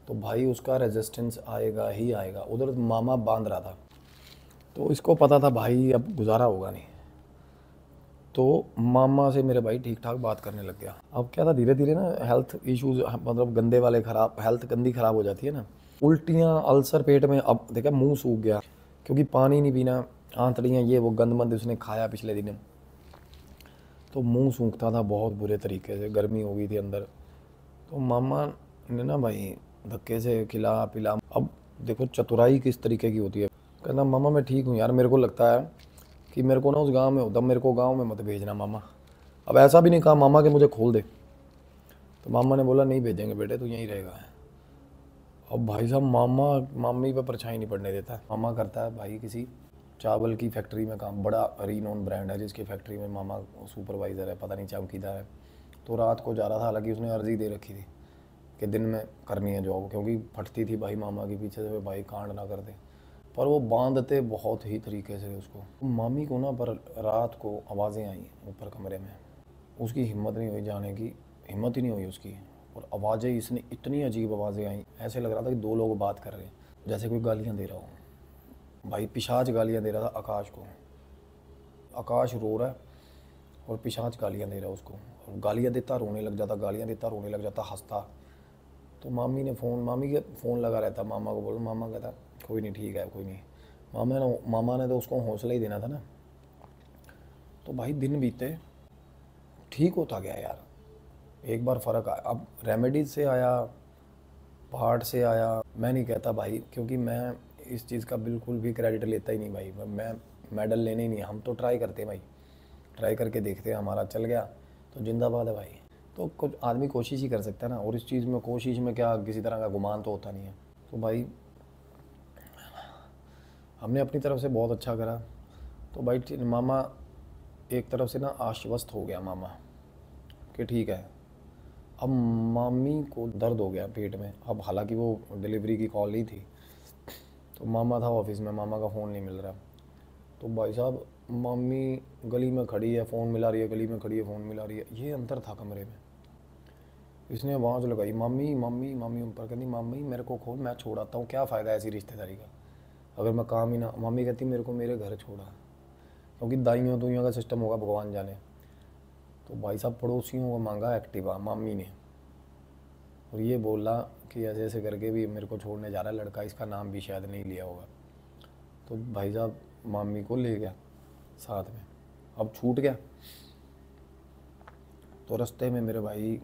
तो भाई उसका रेजिस्टेंस आएगा ही आएगा। उधर मामा बांध रहा था, तो इसको पता था भाई अब गुजारा होगा नहीं। तो मामा से मेरे भाई ठीक ठाक बात करने लग गया। अब क्या था, धीरे धीरे ना हेल्थ इश्यूज, मतलब गंदे वाले खराब, हेल्थ गंदी खराब हो जाती है ना, उल्टियाँ, अल्सर पेट में। अब देखा मुंह सूख गया, क्योंकि पानी नहीं पीना, आंतड़ियाँ ये वो गंद मंद उसने खाया पिछले दिन, तो मुंह सूखता था बहुत बुरे तरीके से, गर्मी हो गई थी अंदर। तो मामा ने ना भाई धक्के से खिला पिला। अब देखो चतुराई किस तरीके की होती है। कहना मामा मैं ठीक हूँ यार, मेरे को लगता है कि मेरे को ना उस गांव में होता, मेरे को गांव में मत भेजना मामा। अब ऐसा भी नहीं कहा मामा कि मुझे खोल दे, तो मामा ने बोला नहीं भेजेंगे बेटे, तू यहीं रहेगा। अब भाई साहब मामा मामी पे परछाई नहीं पड़ने देता। मामा करता है भाई किसी चावल की फैक्ट्री में काम, बड़ा रीनोन ब्रांड है जिसकी फैक्ट्री में मामा सुपरवाइज़र है, पता नहीं चौकीदार है। तो रात को जा रहा था, हालांकि उसने अर्जी दे रखी थी कि दिन में करनी है जॉब, क्योंकि फटती थी भाई मामा के पीछे से, भाई कांड ना कर दे। पर वो बांधते बहुत ही तरीके से उसको। मामी को ना पर रात को आवाज़ें आई ऊपर कमरे में, उसकी हिम्मत नहीं हुई जाने की, हिम्मत ही नहीं हुई उसकी। और आवाज़ें, इसने इतनी अजीब आवाज़ें आई, ऐसे लग रहा था कि 2 लोग बात कर रहे हैं, जैसे कोई गालियाँ दे रहा हो भाई। पिशाच गालियाँ दे रहा था आकाश को। आकाश रो रहा है और पिशाच गालियाँ दे रहा है उसको, और गालियाँ देता रोने लग जाता, गालियाँ देता रोने लग जाता, हंसता। तो मामी के फ़ोन लगा रहता, मामा को बोलो, मामा कहता कोई नहीं, ठीक है कोई नहीं। मामा ने तो उसको हौसला ही देना था ना। तो भाई दिन बीते, ठीक होता गया यार, एक बार फ़र्क आया। अब रेमेडीज से आया, पहाड़ से आया, मैं नहीं कहता भाई, क्योंकि मैं इस चीज़ का बिल्कुल भी क्रेडिट लेता ही नहीं भाई। मैं मेडल लेने ही नहीं, हम तो ट्राई करते हैं भाई, ट्राई करके देखते हैं, हमारा चल गया तो जिंदाबाद है भाई। तो कुछ आदमी कोशिश ही कर सकता है ना, और इस चीज़ में कोशिश में क्या किसी तरह का गुमान तो होता नहीं है। तो भाई हमने अपनी तरफ से बहुत अच्छा करा। तो भाई मामा एक तरफ से ना आश्वस्त हो गया मामा कि ठीक है। अब मामी को दर्द हो गया पेट में। अब हालांकि वो डिलीवरी की कॉल ही थी, तो मामा था ऑफिस में, मामा का फ़ोन नहीं मिल रहा। तो भाई साहब मम्मी गली में खड़ी है, फ़ोन मिला रही है, गली में खड़ी है, फ़ोन मिला रही है, ये अंतर था कमरे में। इसने आवाज़ लगाई, मम्मी मम्मी मम्मी, ऊपर कहती मम्मी मेरे को खोल, मैं छोड़ाता हूँ, क्या फ़ायदा ऐसी रिश्तेदारी का, अगर मैं काम ही ना। मम्मी कहती मेरे को मेरे घर छोड़ा, क्योंकि दाइयों दुइयों का सिस्टम होगा भगवान जाने। तो भाई साहब पड़ोसियों को मांगा एक्टिवा मम्मी ने, और ये बोला कि ऐसे ऐसे करके भी मेरे को छोड़ने जा रहा है लड़का, इसका नाम भी शायद नहीं लिया होगा। तो भाई साहब मम्मी को ले गया साथ में। अब छूट गया तो रास्ते में मेरे भाई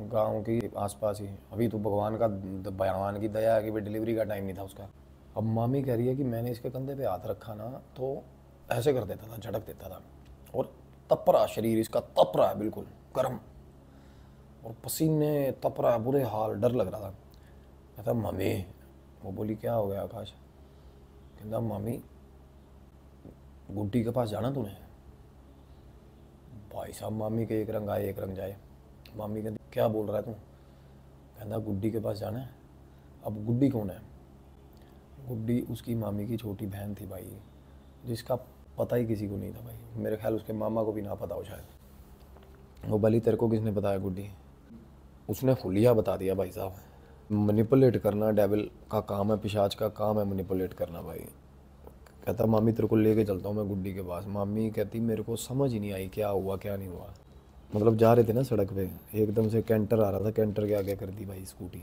गांव की आसपास ही, अभी तो भगवान का भगवान की दया है कि भाई डिलीवरी का टाइम नहीं था उसका। अब मामी कह रही है कि मैंने इसके कंधे पे हाथ रखा ना तो ऐसे कर देता था, झटक देता था, और तप रहा शरीर इसका, तप रहा है बिल्कुल गर्म, और पसीने तप रहा है, बुरे हाल, डर लग रहा था। कहता मम्मी, वो बोली क्या हो गया आकाश? कहता मम्मी गुड्डी के पास जाना तूने? भाई साहब मामी के एक रंग आए एक रंग जाए। मामी कहती क्या बोल रहा है तू? कहता गुड्डी के पास जाना है। अब गुड्डी कौन है? गुड्डी उसकी मामी की छोटी बहन थी भाई, जिसका पता ही किसी को नहीं था भाई, मेरे ख्याल उसके मामा को भी ना पता हो शायद। वो भली तेरे को किसने बताया गुड्डी? उसने हुलिया बता दिया भाई साहब। मैनिपुलेट करना डेविल का काम है, पिशाच का काम है मैनिपुलेट करना भाई। कहता मामी तेरे को लेके चलता हूँ मैं गुड्डी के पास। मामी कहती मेरे को समझ ही नहीं आई क्या हुआ क्या नहीं हुआ। मतलब जा रहे थे ना सड़क पे, एकदम से कैंटर आ रहा था, कैंटर के आगे कर दी भाई स्कूटी,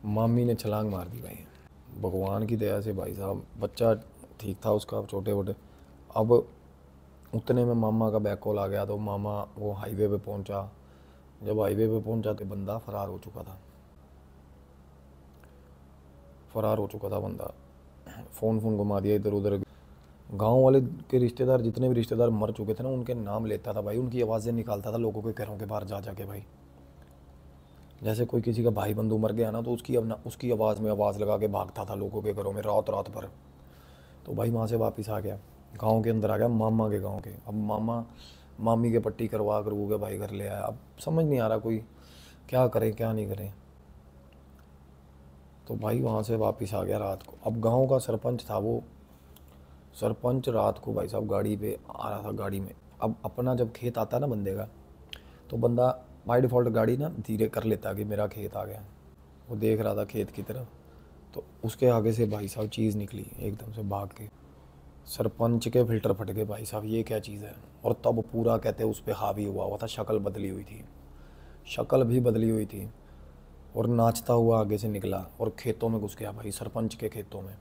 मामी ने छलांग मार दी भाई। भगवान की दया से भाई साहब बच्चा ठीक था उसका, छोटे छोटे। अब उतने में मामा का बैक कॉल आ गया, तो मामा वो हाईवे पे पहुंचा। जब हाईवे पे पहुंचा तो बंदा फरार हो चुका था, फरार हो चुका था बंदा। फ़ोन घुमा दिया इधर उधर। गांव वाले के रिश्तेदार, जितने भी रिश्तेदार मर चुके थे ना, उनके नाम लेता था भाई, उनकी आवाज़ें निकालता था लोगों के घरों के बाहर जा जाके भाई। जैसे कोई किसी का भाई बंधु मर गया ना, तो उसकी आवाज़ में आवाज़ लगा के भागता था लोगों के घरों में रात रात भर। तो भाई वहाँ से वापस आ गया, गांव के अंदर आ गया, मामा के गांव के। अब मामा मामी के पट्टी करवा के भाई घर ले आया। अब समझ नहीं आ रहा कोई क्या करे क्या नहीं करे। तो भाई वहाँ से वापस आ गया रात को। अब गांव का सरपंच था, वो सरपंच रात को भाई साहब गाड़ी पे आ रहा था, गाड़ी में। अब अपना जब खेत आता है ना बंदे का, तो बंदा बाय डिफ़ॉल्ट गाड़ी ना धीरे कर लेता कि मेरा खेत आ गया। वो देख रहा था खेत की तरफ, तो उसके आगे से भाई साहब चीज़ निकली एकदम से भाग के। सरपंच के फिल्टर फट गए भाई साहब, ये क्या चीज़ है। और तब पूरा कहते उस पर हावी हुआ था, शक्ल बदली हुई थी, शक्ल भी बदली हुई थी, और नाचता हुआ आगे से निकला और खेतों में घुस गया भाई, सरपंच के खेतों में।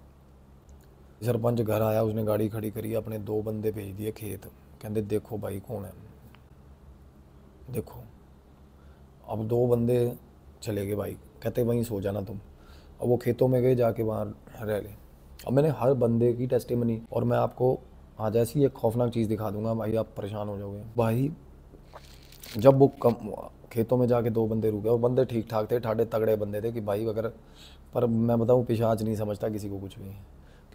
सरपंच घर आया, उसने गाड़ी खड़ी करी, अपने 2 बंदे भेज दिए खेत। कहते देखो भाई कौन है, देखो। अब 2 बंदे चले गए भाई, कहते वहीं सो जाना तुम। अब वो खेतों में गए, जाके वहाँ रह गए। अब मैंने हर बंदे की टेस्टिमनी, और मैं आपको आज ऐसी एक खौफनाक चीज़ दिखा दूंगा भाई, आप परेशान हो जाओगे भाई। जब वो खेतों में जाके 2 बंदे रुके, और बंदे ठीक ठाक थे, ठाडे तगड़े बंदे थे कि भाई अगर, पर मैं बताऊँ पिशाच नहीं समझता किसी को कुछ भी,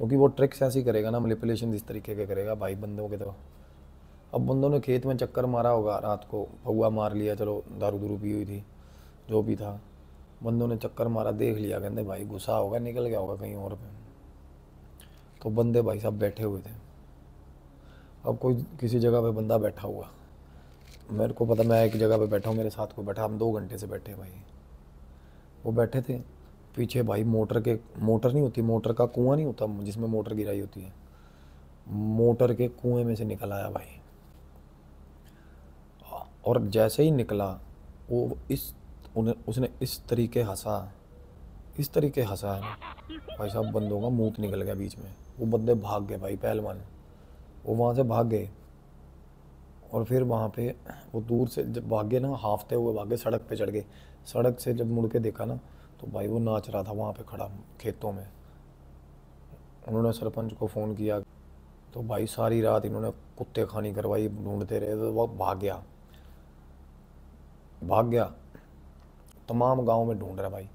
क्योंकि वो ट्रिक्स ऐसी करेगा ना, मैनिपुलेशन इस तरीके के करेगा भाई बंदों के। तो अब बंदों ने खेत में चक्कर मारा होगा रात को, पौआ मार लिया, चलो दारू दूरू पी हुई थी, जो भी था, बंदों ने चक्कर मारा, देख लिया, कहते भाई गुस्सा होगा, निकल गया होगा कहीं और पे। तो बंदे भाई साहब बैठे हुए थे। अब कोई किसी जगह पे बंदा बैठा हुआ, मेरे को पता, मैं एक जगह पे बैठा हूँ, मेरे साथ कोई बैठा, हम 2 घंटे से बैठे भाई। वो बैठे थे पीछे भाई, मोटर नहीं होती, मोटर का कुआं नहीं होता जिसमें मोटर गिराई होती है, मोटर के कुएं में से निकल आया भाई। और जैसे ही निकला वो उसने इस तरीके हंसा है ना भाई साहब, बंदों का मुंह निकल गया बीच में। वो बंदे भाग गए भाई, पहलवान वो वहाँ से भाग गए। और फिर वहाँ पे वो दूर से जब भागे ना, हाफते हुए भागे, सड़क पे चढ़ गए। सड़क से जब मुड़ के देखा ना तो भाई वो नाच रहा था वहाँ पे खड़ा खेतों में। उन्होंने सरपंच को फ़ोन किया तो भाई सारी रात इन्होंने कुत्ते खानी करवाई, ढूंढते रहे तो वो भाग गया। तमाम गांव में ढूंढ रहा भाई।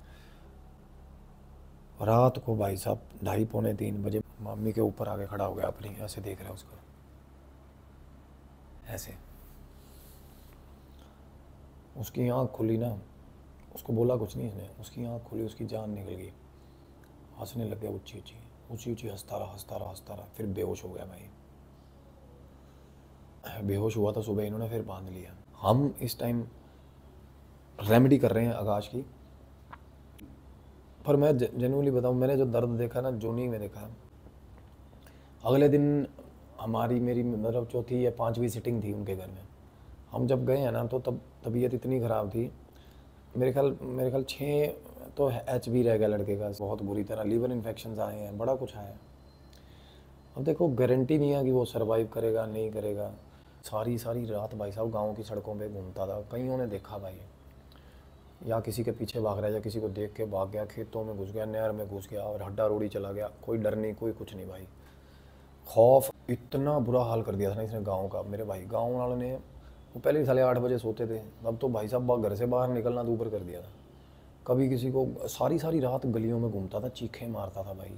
रात को भाई साहब 2:30-3 बजे मम्मी के ऊपर आके खड़ा हो गया अपनी, ऐसे देख रहा है उसको, ऐसे। उसकी आँख खुली ना, उसको बोला कुछ नहीं इसने, उसकी आँख खुली, उसकी जान निकल गई। हंसने लग गया ऊँची ऊँची हंसता रहा। फिर बेहोश हो गया भाई। बेहोश हुआ था, सुबह इन्होंने फिर बांध लिया। हम इस टाइम रेमेडी कर रहे हैं आकाश की। पर मैं जेन्युइनली बताऊं, मैंने जो दर्द देखा ना जोनी में देखा। अगले दिन मेरी मतलब चौथी या 5वीं सिटिंग थी उनके घर में। हम जब गए हैं ना तो तब तबीयत इतनी ख़राब थी, मेरे ख्याल 6 तो HB रह गया लड़के का, बहुत बुरी तरह लीवर इन्फेक्शन आए हैं, बड़ा कुछ आया है। अब देखो गारंटी नहीं है कि वो सर्वाइव करेगा नहीं करेगा। सारी रात भाई साहब गाँव की सड़कों पर घूमता था। कईयों ने देखा भाई, या किसी के पीछे भाग रहा है या किसी को देख के भाग गया, खेतों में घुस गया, नहर में घुस गया और हड्डा रोड़ी चला गया। कोई डर नहीं, कोई कुछ नहीं भाई। खौफ इतना बुरा हाल कर दिया था ना इसने गांव का। मेरे भाई गांव वालों ने, वो पहले ही 8:30 बजे सोते थे, अब तो भाई साहब घर से बाहर निकलना तो ऊपर कर दिया था। कभी किसी को सारी रात गलियों में घूमता था, चीखें मारता था भाई।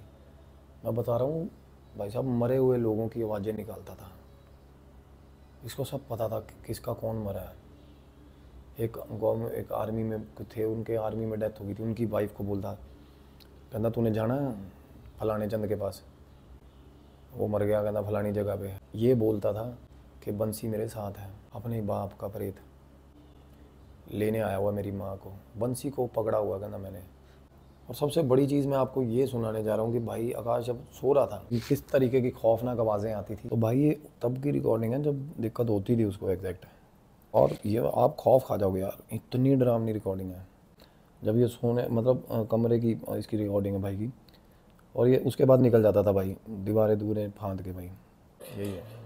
मैं बता रहा हूँ भाई साहब, मरे हुए लोगों की आवाज़ें निकालता था। इसको सब पता था कि किसका कौन मरा है। एक आर्मी में थे, उनके आर्मी में डेथ हो गई थी। उनकी वाइफ को बोलता, कहना तूने जाना फलाने चंद के पास, वो मर गया, कहना फलानी जगह पे। ये बोलता था कि बंसी मेरे साथ है, अपने बाप का प्रेत लेने आया हुआ मेरी माँ को, बंसी को पकड़ा हुआ कहना मैंने। और सबसे बड़ी चीज़ मैं आपको ये सुनाने जा रहा हूँ कि भाई आकाश जब सो रहा था किस तरीके की खौफनाक आवाज़ें आती थी। तो भाई ये तब की रिकॉर्डिंग है जब दिक्कत होती थी उसको एग्जैक्ट। और ये आप खौफ खा जाओगे यार, इतनी डरावनी रिकॉर्डिंग है। जब ये सोने मतलब कमरे की इसकी रिकॉर्डिंग है भाई की। और ये उसके बाद निकल जाता था भाई, दीवारें दूरें फांद के भाई। यही है।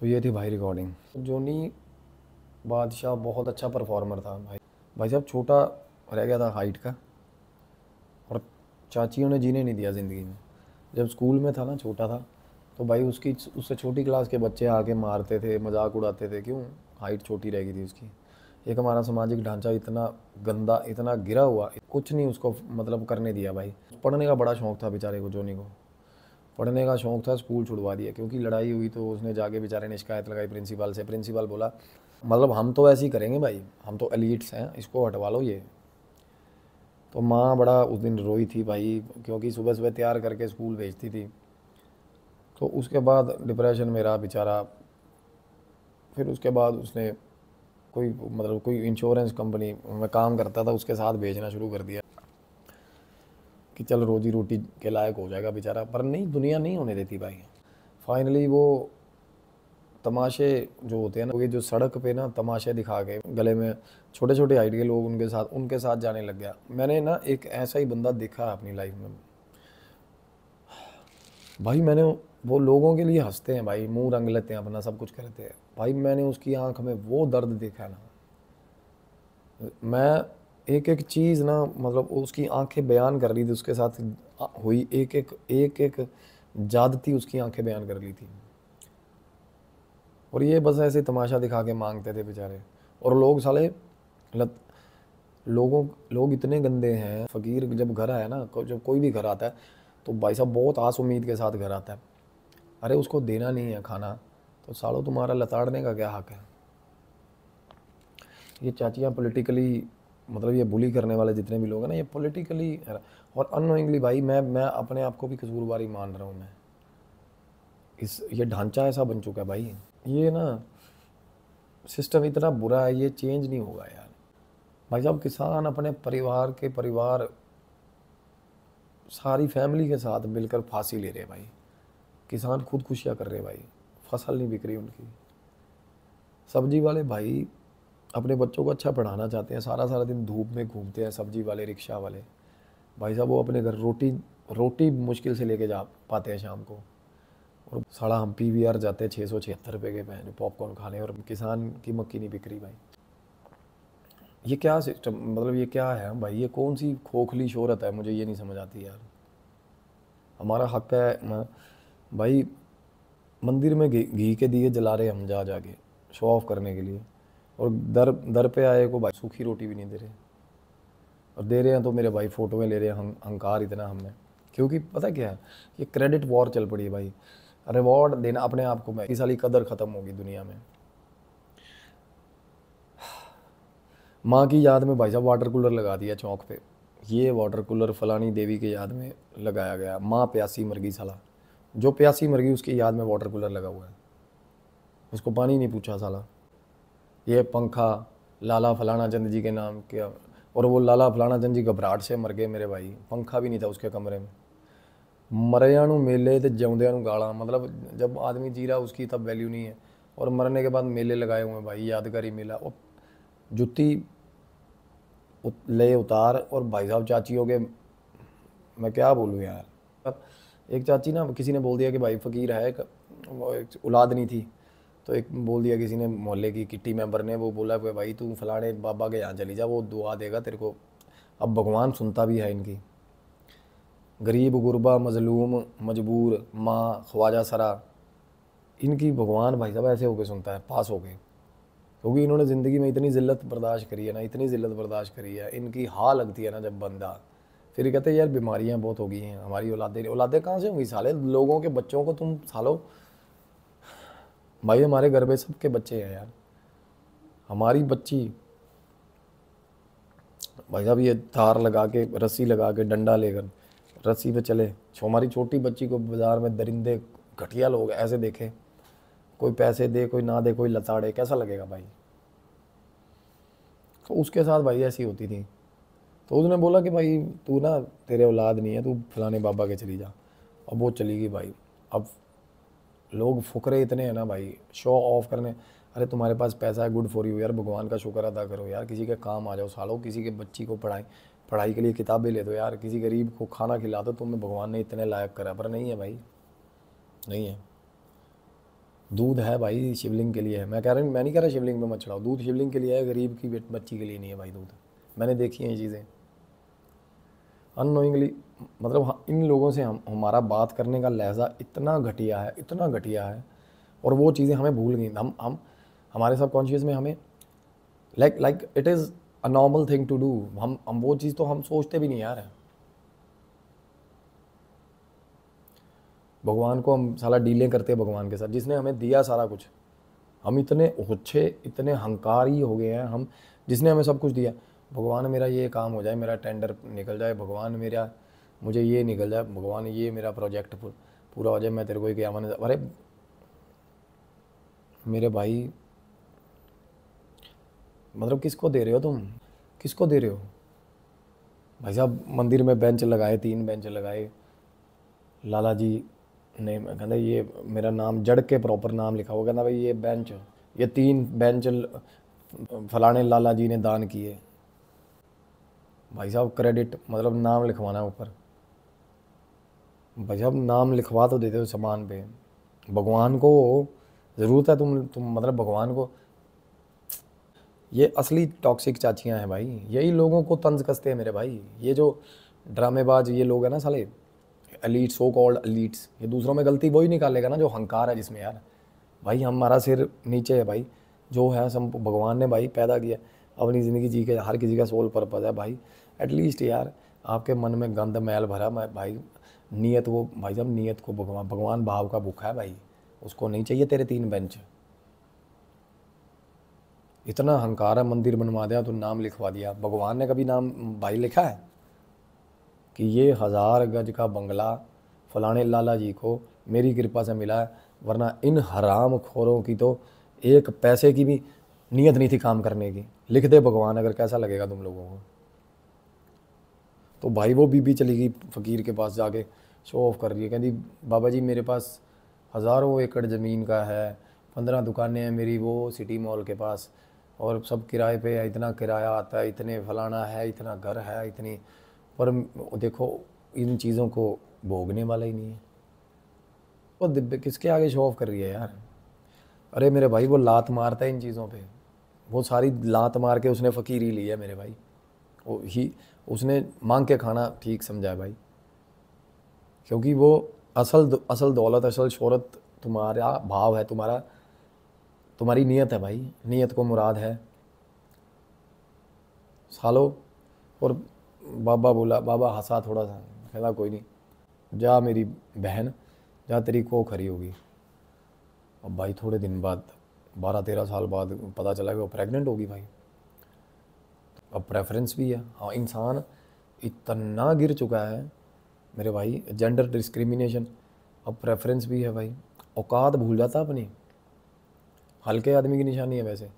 तो ये थी भाई रिकॉर्डिंग। जोनी बादशाह बहुत अच्छा परफॉर्मर था भाई साहब छोटा रह गया था हाइट का, और चाचियों ने जीने नहीं दिया ज़िंदगी में। जब स्कूल में था ना, छोटा था, तो भाई उससे छोटी क्लास के बच्चे आके मारते थे, मजाक उड़ाते थे, क्यों, हाइट छोटी रह गई थी उसकी। एक हमारा सामाजिक ढांचा इतना गंदा, इतना गिरा हुआ, कुछ नहीं उसको मतलब करने दिया भाई। पढ़ने का बड़ा शौक़ था बेचारे को, जोनी को पढ़ने का शौक़ था। स्कूल छुड़वा दिया क्योंकि लड़ाई हुई, तो उसने जाके बेचारे ने शिकायत लगाई प्रिंसिपल से। प्रिंसिपल बोला मतलब हम तो ऐसे ही करेंगे भाई, हम तो एलीट्स हैं, इसको हटवा लो ये। तो माँ बड़ा उस दिन रोई थी भाई, क्योंकि सुबह सुबह तैयार करके स्कूल भेजती थी। तो उसके बाद डिप्रेशन में रहा बेचारा। फिर उसके बाद उसने कोई इंश्योरेंस कंपनी में काम करता था, उसके साथ भेजना शुरू कर दिया कि चल रोजी रोटी के लायक हो जाएगा बेचारा। पर नहीं, दुनिया नहीं होने देती भाई। फाइनली वो तमाशे जो होते हैं ना, ये जो सड़क पे ना तमाशे दिखा के गले में छोटे छोटे हाइट के लोग उनके साथ जाने लग गया। मैंने ना एक ऐसा ही बंदा देखा अपनी लाइफ में भाई। मैंने वो लोगों के लिए हंसते हैं भाई, मुंह रंग लेते हैं अपना, सब कुछ करते हैं भाई। मैंने उसकी आंख में वो दर्द देखा ना, मैं एक एक चीज़ ना मतलब उसकी आंखें बयान कर रही थी, उसके साथ हुई एक ज्यादती उसकी आंखें बयान कर ली थी। और ये बस ऐसे तमाशा दिखा के मांगते थे बेचारे। और लोग साले मतलब लोग इतने गंदे हैं। फ़कीर जब घर आया ना, जब कोई भी घर आता है तो भाई साहब बहुत आस उम्मीद के साथ घर आता है। अरे उसको देना नहीं है खाना तो सालों तुम्हारा लताड़ने का क्या हक है। ये चाचियाँ पॉलिटिकली, मतलब ये बुली करने वाले जितने भी लोग हैं ना, ये पॉलिटिकली और अननोइंगली भाई मैं अपने आप को भी कसूरवारी मान रहा हूँ। मैं ये ढांचा ऐसा बन चुका है भाई, ये ना सिस्टम इतना बुरा है, ये चेंज नहीं होगा यार। भाई साहब किसान अपने परिवार सारी फैमिली के साथ मिलकर फांसी ले रहे हैं भाई। किसान खुदकुशियाँ कर रहे हैं भाई, फसल नहीं बिक रही उनकी। सब्जी वाले भाई अपने बच्चों को अच्छा पढ़ाना चाहते हैं, सारा सारा दिन धूप में घूमते हैं। सब्जी वाले, रिक्शा वाले भाई साहब वो अपने घर रोटी मुश्किल से लेके जा पाते हैं शाम को। और साढ़ा हम PVR जाते हैं 676 रुपये के पहले पॉपकॉर्न खाने, और किसान की मक्की नहीं बिक रही भाई। ये क्या सिस्टम, मतलब ये क्या है भाई, ये कौन सी खोखली शोहरत है, मुझे ये नहीं समझ आती यार। हमारा हक है भाई, मंदिर में घी के दिए जला रहे हम जा जाके शो ऑफ करने के लिए, और दर दर पे आए को भाई सूखी रोटी भी नहीं दे रहे, और दे रहे हैं तो मेरे भाई फ़ोटोएँ ले रहे हैं। अहंकार इतना हमें, क्योंकि पता क्या है, ये क्रेडिट वॉर चल पड़ी है भाई। रिवॉर्ड देना अपने आप को, मैं इस साली कदर ख़त्म होगी दुनिया में। माँ की याद में भाई साहब वाटर कूलर लगा दिया चौक पे। ये वाटर कूलर फलानी देवी के याद में लगाया गया। माँ प्यासी मर गई साला, जो प्यासी मर गई उसकी याद में वाटर कूलर लगा हुआ है, उसको पानी नहीं पूछा साला। ये पंखा लाला फलाना चंद जी के नाम किया, और वो लाला फलाना चंद जी घबराहट से मर गए मेरे भाई। पंखा भी नहीं था उसके कमरे में। मरिया नू मेले तो जिउंदिया नू गाला, मतलब जब आदमी जी रहा उसकी तब वैल्यू नहीं है, और मरने के बाद मेले लगाए हुए हैं भाई, यादगारी मेला। और जुत्ती ले उतार, और भाई साहब चाचियों के, मैं क्या बोलूँ यार। एक चाची ना, किसी ने बोल दिया कि भाई फ़कीर है, एक औलाद नहीं थी, तो एक बोल दिया किसी ने, मोहल्ले की किट्टी मेंबर ने, वो बोला कि भाई तू फलाने बाबा के यहाँ चली जा, वो दुआ देगा तेरे को। अब भगवान सुनता भी है इनकी। गरीब गुरबा मजलूम मजबूर माँ ख्वाजा सरा, इनकी भगवान भाई साहब ऐसे होके सुनता है, पास होके। क्योंकि इन्होंने ज़िंदगी में इतनी ज़िल्लत बर्दाश्त करी है ना, इतनी ज़िल्लत बर्दाश्त करी है। इनकी हाँ लगती है ना जब बंदा, फिर कहते हैं यार बीमारियाँ बहुत हो गई हैं, हमारी औलादें कहाँ से होंगी साले। लोगों के बच्चों को तुम सालो, भाई हमारे घर पे सबके बच्चे हैं यार। हमारी बच्ची भाई साहब ये तार लगा के, रस्सी लगा के, डंडा लेकर रस्सी पे चले। हमारी छोटी बच्ची को बाज़ार में दरिंदे घटिया लोग ऐसे देखे, कोई पैसे दे कोई ना दे, कोई लताड़े, कैसा लगेगा भाई। तो उसके साथ भाई ऐसी होती थी। तो उसने बोला कि भाई तू ना, तेरे औलाद नहीं है, तू फलाने बाबा के चली जा। अब वो चली गई भाई। अब लोग फुकरे इतने हैं ना भाई, शो ऑफ करने। अरे तुम्हारे पास पैसा है, गुड फॉर यू यार, भगवान का शुक्र अदा करो यार, किसी के काम आ जाओ सालो। किसी के बच्ची को पढ़ाई के लिए किताबें ले दो यार, किसी गरीब को खाना खिला दो, तुम्हें भगवान ने इतने लायक करा। पर नहीं है भाई, नहीं है। दूध है भाई शिवलिंग के लिए है, मैं नहीं कह रहा शिवलिंग में मत चढ़ाओ, दूध शिवलिंग के लिए है, गरीब की बच्ची के लिए नहीं है भाई दूध। मैंने देखी हैं ये चीज़ें अननोइंगली। मतलब इन लोगों से हमारा बात करने का लहजा इतना घटिया है, इतना घटिया है, और वो चीज़ें हमें भूल गई। हम हमारे सबकॉन्शियस में हमें like it is a normal thing to do. हम वो चीज़ तो हम सोचते भी नहीं यार। भगवान को हम साला डीलें करते हैं भगवान के साथ, जिसने हमें दिया सारा कुछ। हम इतने होच्छे, इतने हंकारी हो गए हैं हम, जिसने हमें सब कुछ दिया। भगवान मेरा ये काम हो जाए, मेरा टेंडर निकल जाए, भगवान मेरा मुझे ये निकल जाए, भगवान ये मेरा प्रोजेक्ट पूरा हो जाए, मैं तेरे को क्या माने। अरे मेरे भाई, मतलब किसको दे रहे हो तुम, किसको दे रहे हो भाई साहब। मंदिर में बेंच लगाए, 3 बेंच लगाए, लाला जी ने कहता ये मेरा नाम जड़ के प्रॉपर नाम लिखा हुआ, कहता भाई ये बेंच, ये 3 बेंच फलाने लाला जी ने दान किए। भाई साहब क्रेडिट, मतलब नाम लिखवाना ऊपर। भाई साहब नाम लिखवा तो देते हो सामान पे, भगवान को ज़रूरत है तुम मतलब भगवान को। ये असली टॉक्सिक चाचियाँ हैं भाई, यही लोगों को तंज कसते हैं मेरे भाई। ये जो ड्रामेबाज ये लोग हैं ना साले, एलीट, सो कॉल्ड एलीट्स, ये दूसरों में गलती वही निकालेगा ना जो हंकार है जिसमें यार। भाई हमारा सिर नीचे है भाई, जो है सब भगवान ने भाई पैदा किया। अपनी ज़िंदगी जी के, हर किसी का सोल पर्पज़ है भाई। एटलीस्ट यार आपके मन में गंद मैल भरा, मैं भाई नीयत वो भाई साहब, नीयत को भगवान भाव का भूखा है भाई, उसको नहीं चाहिए तेरे 3 बेंच। इतना अहंकार है, मंदिर बनवा दिया तो नाम लिखवा दिया, भगवान ने कभी नाम भाई लिखा है कि ये 1000 गज का बंगला फलाने लाला जी को मेरी कृपा से मिला है, वरना इन हराम खोरों की तो एक पैसे की भी नीयत नहीं थी काम करने की। लिख दे भगवान, अगर कैसा लगेगा तुम लोगों को। तो भाई वो बीबी चली गई फ़कीर के पास, जाके शो ऑफ कर रही है, कहती बाबा जी मेरे पास हज़ारों एकड़ ज़मीन का है, 15 दुकानें हैं मेरी वो सिटी मॉल के पास, और सब किराए पे है, इतना किराया आता है, इतने फलाना है, इतना घर है, इतनी, पर देखो इन चीज़ों को भोगने वाला ही नहीं है। वो दिब्बे किसके आगे शो ऑफ कर रही है यार। अरे मेरे भाई वो लात मारता है इन चीज़ों पे, वो सारी लात मार के उसने फ़कीरी ली है मेरे भाई, वो ही उसने मांग के खाना ठीक समझा है भाई, क्योंकि वो असल दौलत, असल शोहरत तुम्हारा भाव है, तुम्हारी नीयत है भाई, नीयत को मुराद है सालो। और बाबा बोला, बाबा हंसा थोड़ा सा, कहला कोई नहीं, जा मेरी बहन जा, तेरी को खरी होगी। अब भाई थोड़े दिन बाद 12-13 साल बाद पता चला कि वो प्रेग्नेंट होगी भाई। अब प्रेफरेंस भी है, हाँ इंसान इतना गिर चुका है मेरे भाई, जेंडर डिस्क्रिमिनेशन, अब प्रेफरेंस भी है भाई, औकात भूल जाता अपनी। हल्के आदमी की निशानी है वैसे,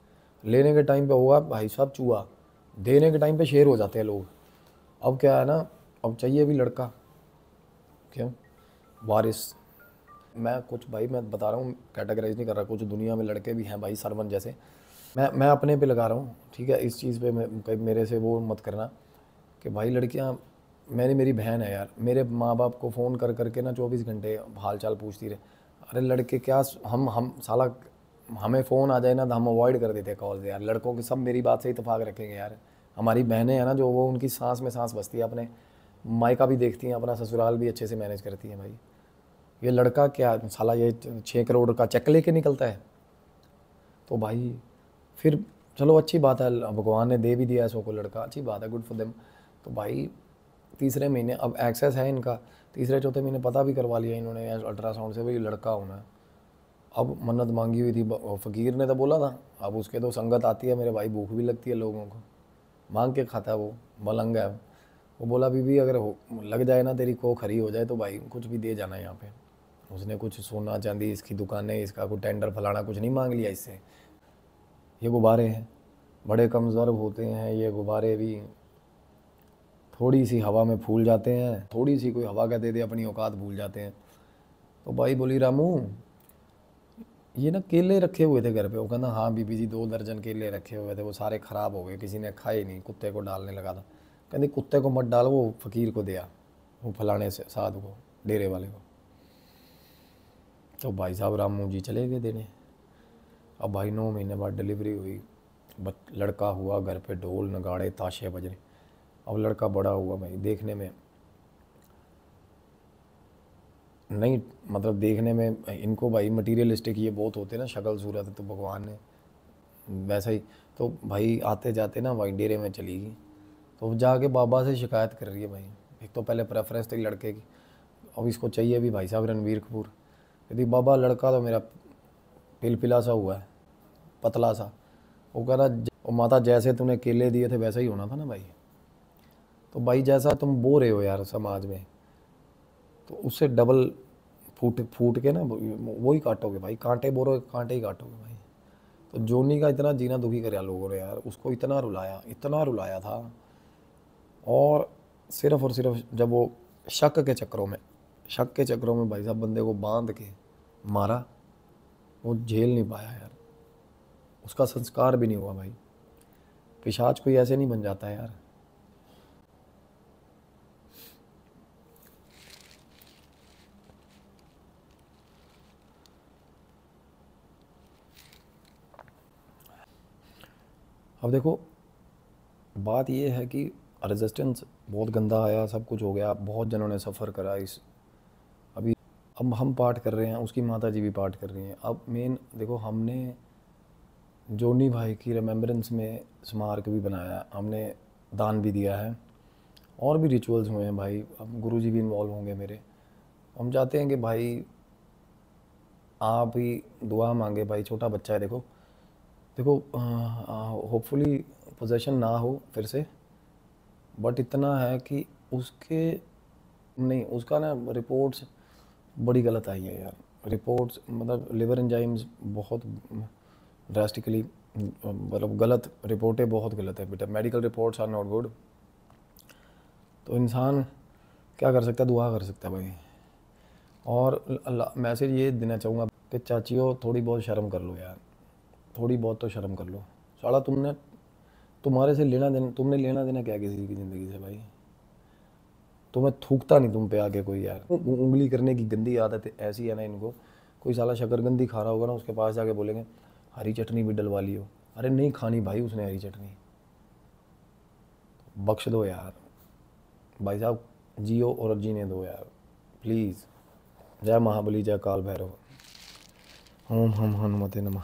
लेने के टाइम पे होगा भाई साहब चूहा, देने के टाइम पे शेर हो जाते हैं लोग। अब क्या है ना, अब चाहिए भी लड़का, क्यों, वारिस। मैं कुछ भाई मैं बता रहा हूँ, कैटेगराइज नहीं कर रहा, कुछ दुनिया में लड़के भी हैं भाई सरवन जैसे, मैं अपने पे लगा रहा हूँ, ठीक है, इस चीज़ पे मैं मेरे से वो मत करना कि भाई लड़कियाँ, मेरी बहन है यार, मेरे माँ बाप को फ़ोन कर करके ना 24 घंटे हाल चाल पूछती रहे। अरे लड़के क्या, हम साला, हमें फ़ोन आ जाए ना तो हम अवॉइड कर देते कॉल यार। लड़कों के सब मेरी बात से इत्तेफाक रखेंगे यार, हमारी बहनें हैं ना जो, वो उनकी सांस में सांस बसती है, अपने मायका भी देखती हैं, अपना ससुराल भी अच्छे से मैनेज करती हैं भाई। ये लड़का क्या साला, ये 6 करोड़ का चेक लेके निकलता है। तो भाई फिर चलो अच्छी बात है, भगवान ने दे भी दिया ऐसों को लड़का, अच्छी बात है, गुड फॉर देम। तो भाई तीसरे महीने अब एक्सेस है इनका, तीसरे चौथे महीने पता भी करवा लिया इन्होंने अल्ट्रासाउंड से, भाई लड़का होना है। अब मन्नत मांगी हुई थी, फ़कीर ने तो बोला था, अब उसके तो संगत आती है मेरे भाई, भूख भी लगती है लोगों को, मांग के खाता है वो, मलंग है वो। बोला बीबी अगर लग जाए ना, तेरी को खरी हो जाए तो भाई कुछ भी दे जाना यहाँ पे। उसने कुछ सोना चांदी, इसकी दुकानें, इसका कोई टेंडर फलाना कुछ नहीं मांग लिया इससे। ये गुब्बारे हैं, बड़े कमज़ोर होते हैं ये गुब्बारे भी, थोड़ी सी हवा में फूल जाते हैं, थोड़ी सी कोई हवा का दे दे अपनी औकात भूल जाते हैं। तो भाई बोली रामू ये ना केले रखे हुए थे घर पे, वो कहना हाँ बीबी जी 2 दर्जन केले रखे हुए थे, वो सारे ख़राब हो गए, किसी ने खाए नहीं, कुत्ते को डालने लगा था। कहती कुत्ते को मत डाल, वो फ़कीर को दिया, वो फलाने से साधु को, डेरे वाले को। तो भाई साहब रामू जी चले गए देने। अब भाई 9 महीने बाद डिलीवरी हुई, लड़का हुआ, घर पे ढोल नगाड़े ताशे बज रहे। अब लड़का बड़ा हुआ भाई, देखने में नहीं, मतलब देखने में इनको भाई मटीरियलिस्टिक ये बहुत होते हैं ना, शक्ल सूरत है, तो भगवान ने वैसा ही। तो भाई आते जाते ना भाई डेरे में चली गई, तो जाके बाबा से शिकायत कर रही है भाई। एक तो पहले प्रेफरेंस थी लड़के की, अब इसको चाहिए भी भाई साहब रणवीर कपूर। यदि बाबा लड़का तो मेरा पिलपिला सा हुआ है, पतला सा। वो कह रहा ओ माता जैसे तूने केले दिए थे वैसा ही होना था ना भाई। तो भाई जैसा तुम बो रहे हो यार समाज में, तो उससे डबल फूट फूट के ना वो ही काटोगे भाई, कांटे बोरो कांटे ही काटोगे भाई। तो जोनी का इतना जीना दुखी कराया लोगों ने यार, उसको इतना रुलाया था। और सिर्फ जब वो शक के चक्करों में भाई साहब बंदे को बांध के मारा, वो झेल नहीं पाया यार, उसका संस्कार भी नहीं हुआ भाई। पिशाच कोई ऐसे नहीं बन जाता है यार। अब देखो बात ये है कि रेजिस्टेंस बहुत गंदा आया, सब कुछ हो गया, बहुत जनों ने सफ़र करा इस। अभी अब हम पाठ कर रहे हैं, उसकी माता जी भी पाठ कर रही हैं। अब मेन देखो, हमने जोनी भाई की रिमेम्बरेंस में स्मारक भी बनाया हमने, दान भी दिया है, और भी रिचुअल्स हुए हैं भाई। अब गुरुजी भी इन्वॉल्व होंगे मेरे। हम चाहते हैं कि भाई आप ही दुआ मांगे भाई, छोटा बच्चा है देखो देखो, होपफुली पोजेशन ना हो फिर से, बट इतना है कि उसके नहीं, उसका ना रिपोर्ट्स बड़ी गलत आई है यार। रिपोर्ट्स मतलब लिवर एंजाइम्स बहुत ड्रास्टिकली, मतलब गलत रिपोर्टें बहुत गलत है बेटा, medical reports are not good. तो इंसान क्या कर सकता है, दुआ कर सकता है भाई। और मैसेज ये देना चाहूँगा कि चाचियों थोड़ी बहुत शर्म कर लो यार, थोड़ी बहुत तो शर्म कर लो। साला तुम्हारे से लेना देना, तुमने लेना देना क्या किसी की ज़िंदगी से भाई? तुम्हें थूकता नहीं तुम पे आके कोई यार। उंगली करने की गंदी आदत ऐसी है ना इनको। कोई साला शकरकंदी खा रहा होगा ना, उसके पास जाके बोलेंगे हरी चटनी भी डलवा लियो। अरे नहीं खानी भाई उसने हरी चटनी, बख्श दो यार भाई साहब, जियो और जीने दो यार प्लीज़। जय महाबली, जय काल भैरव, ओम हम हनुमते नमः।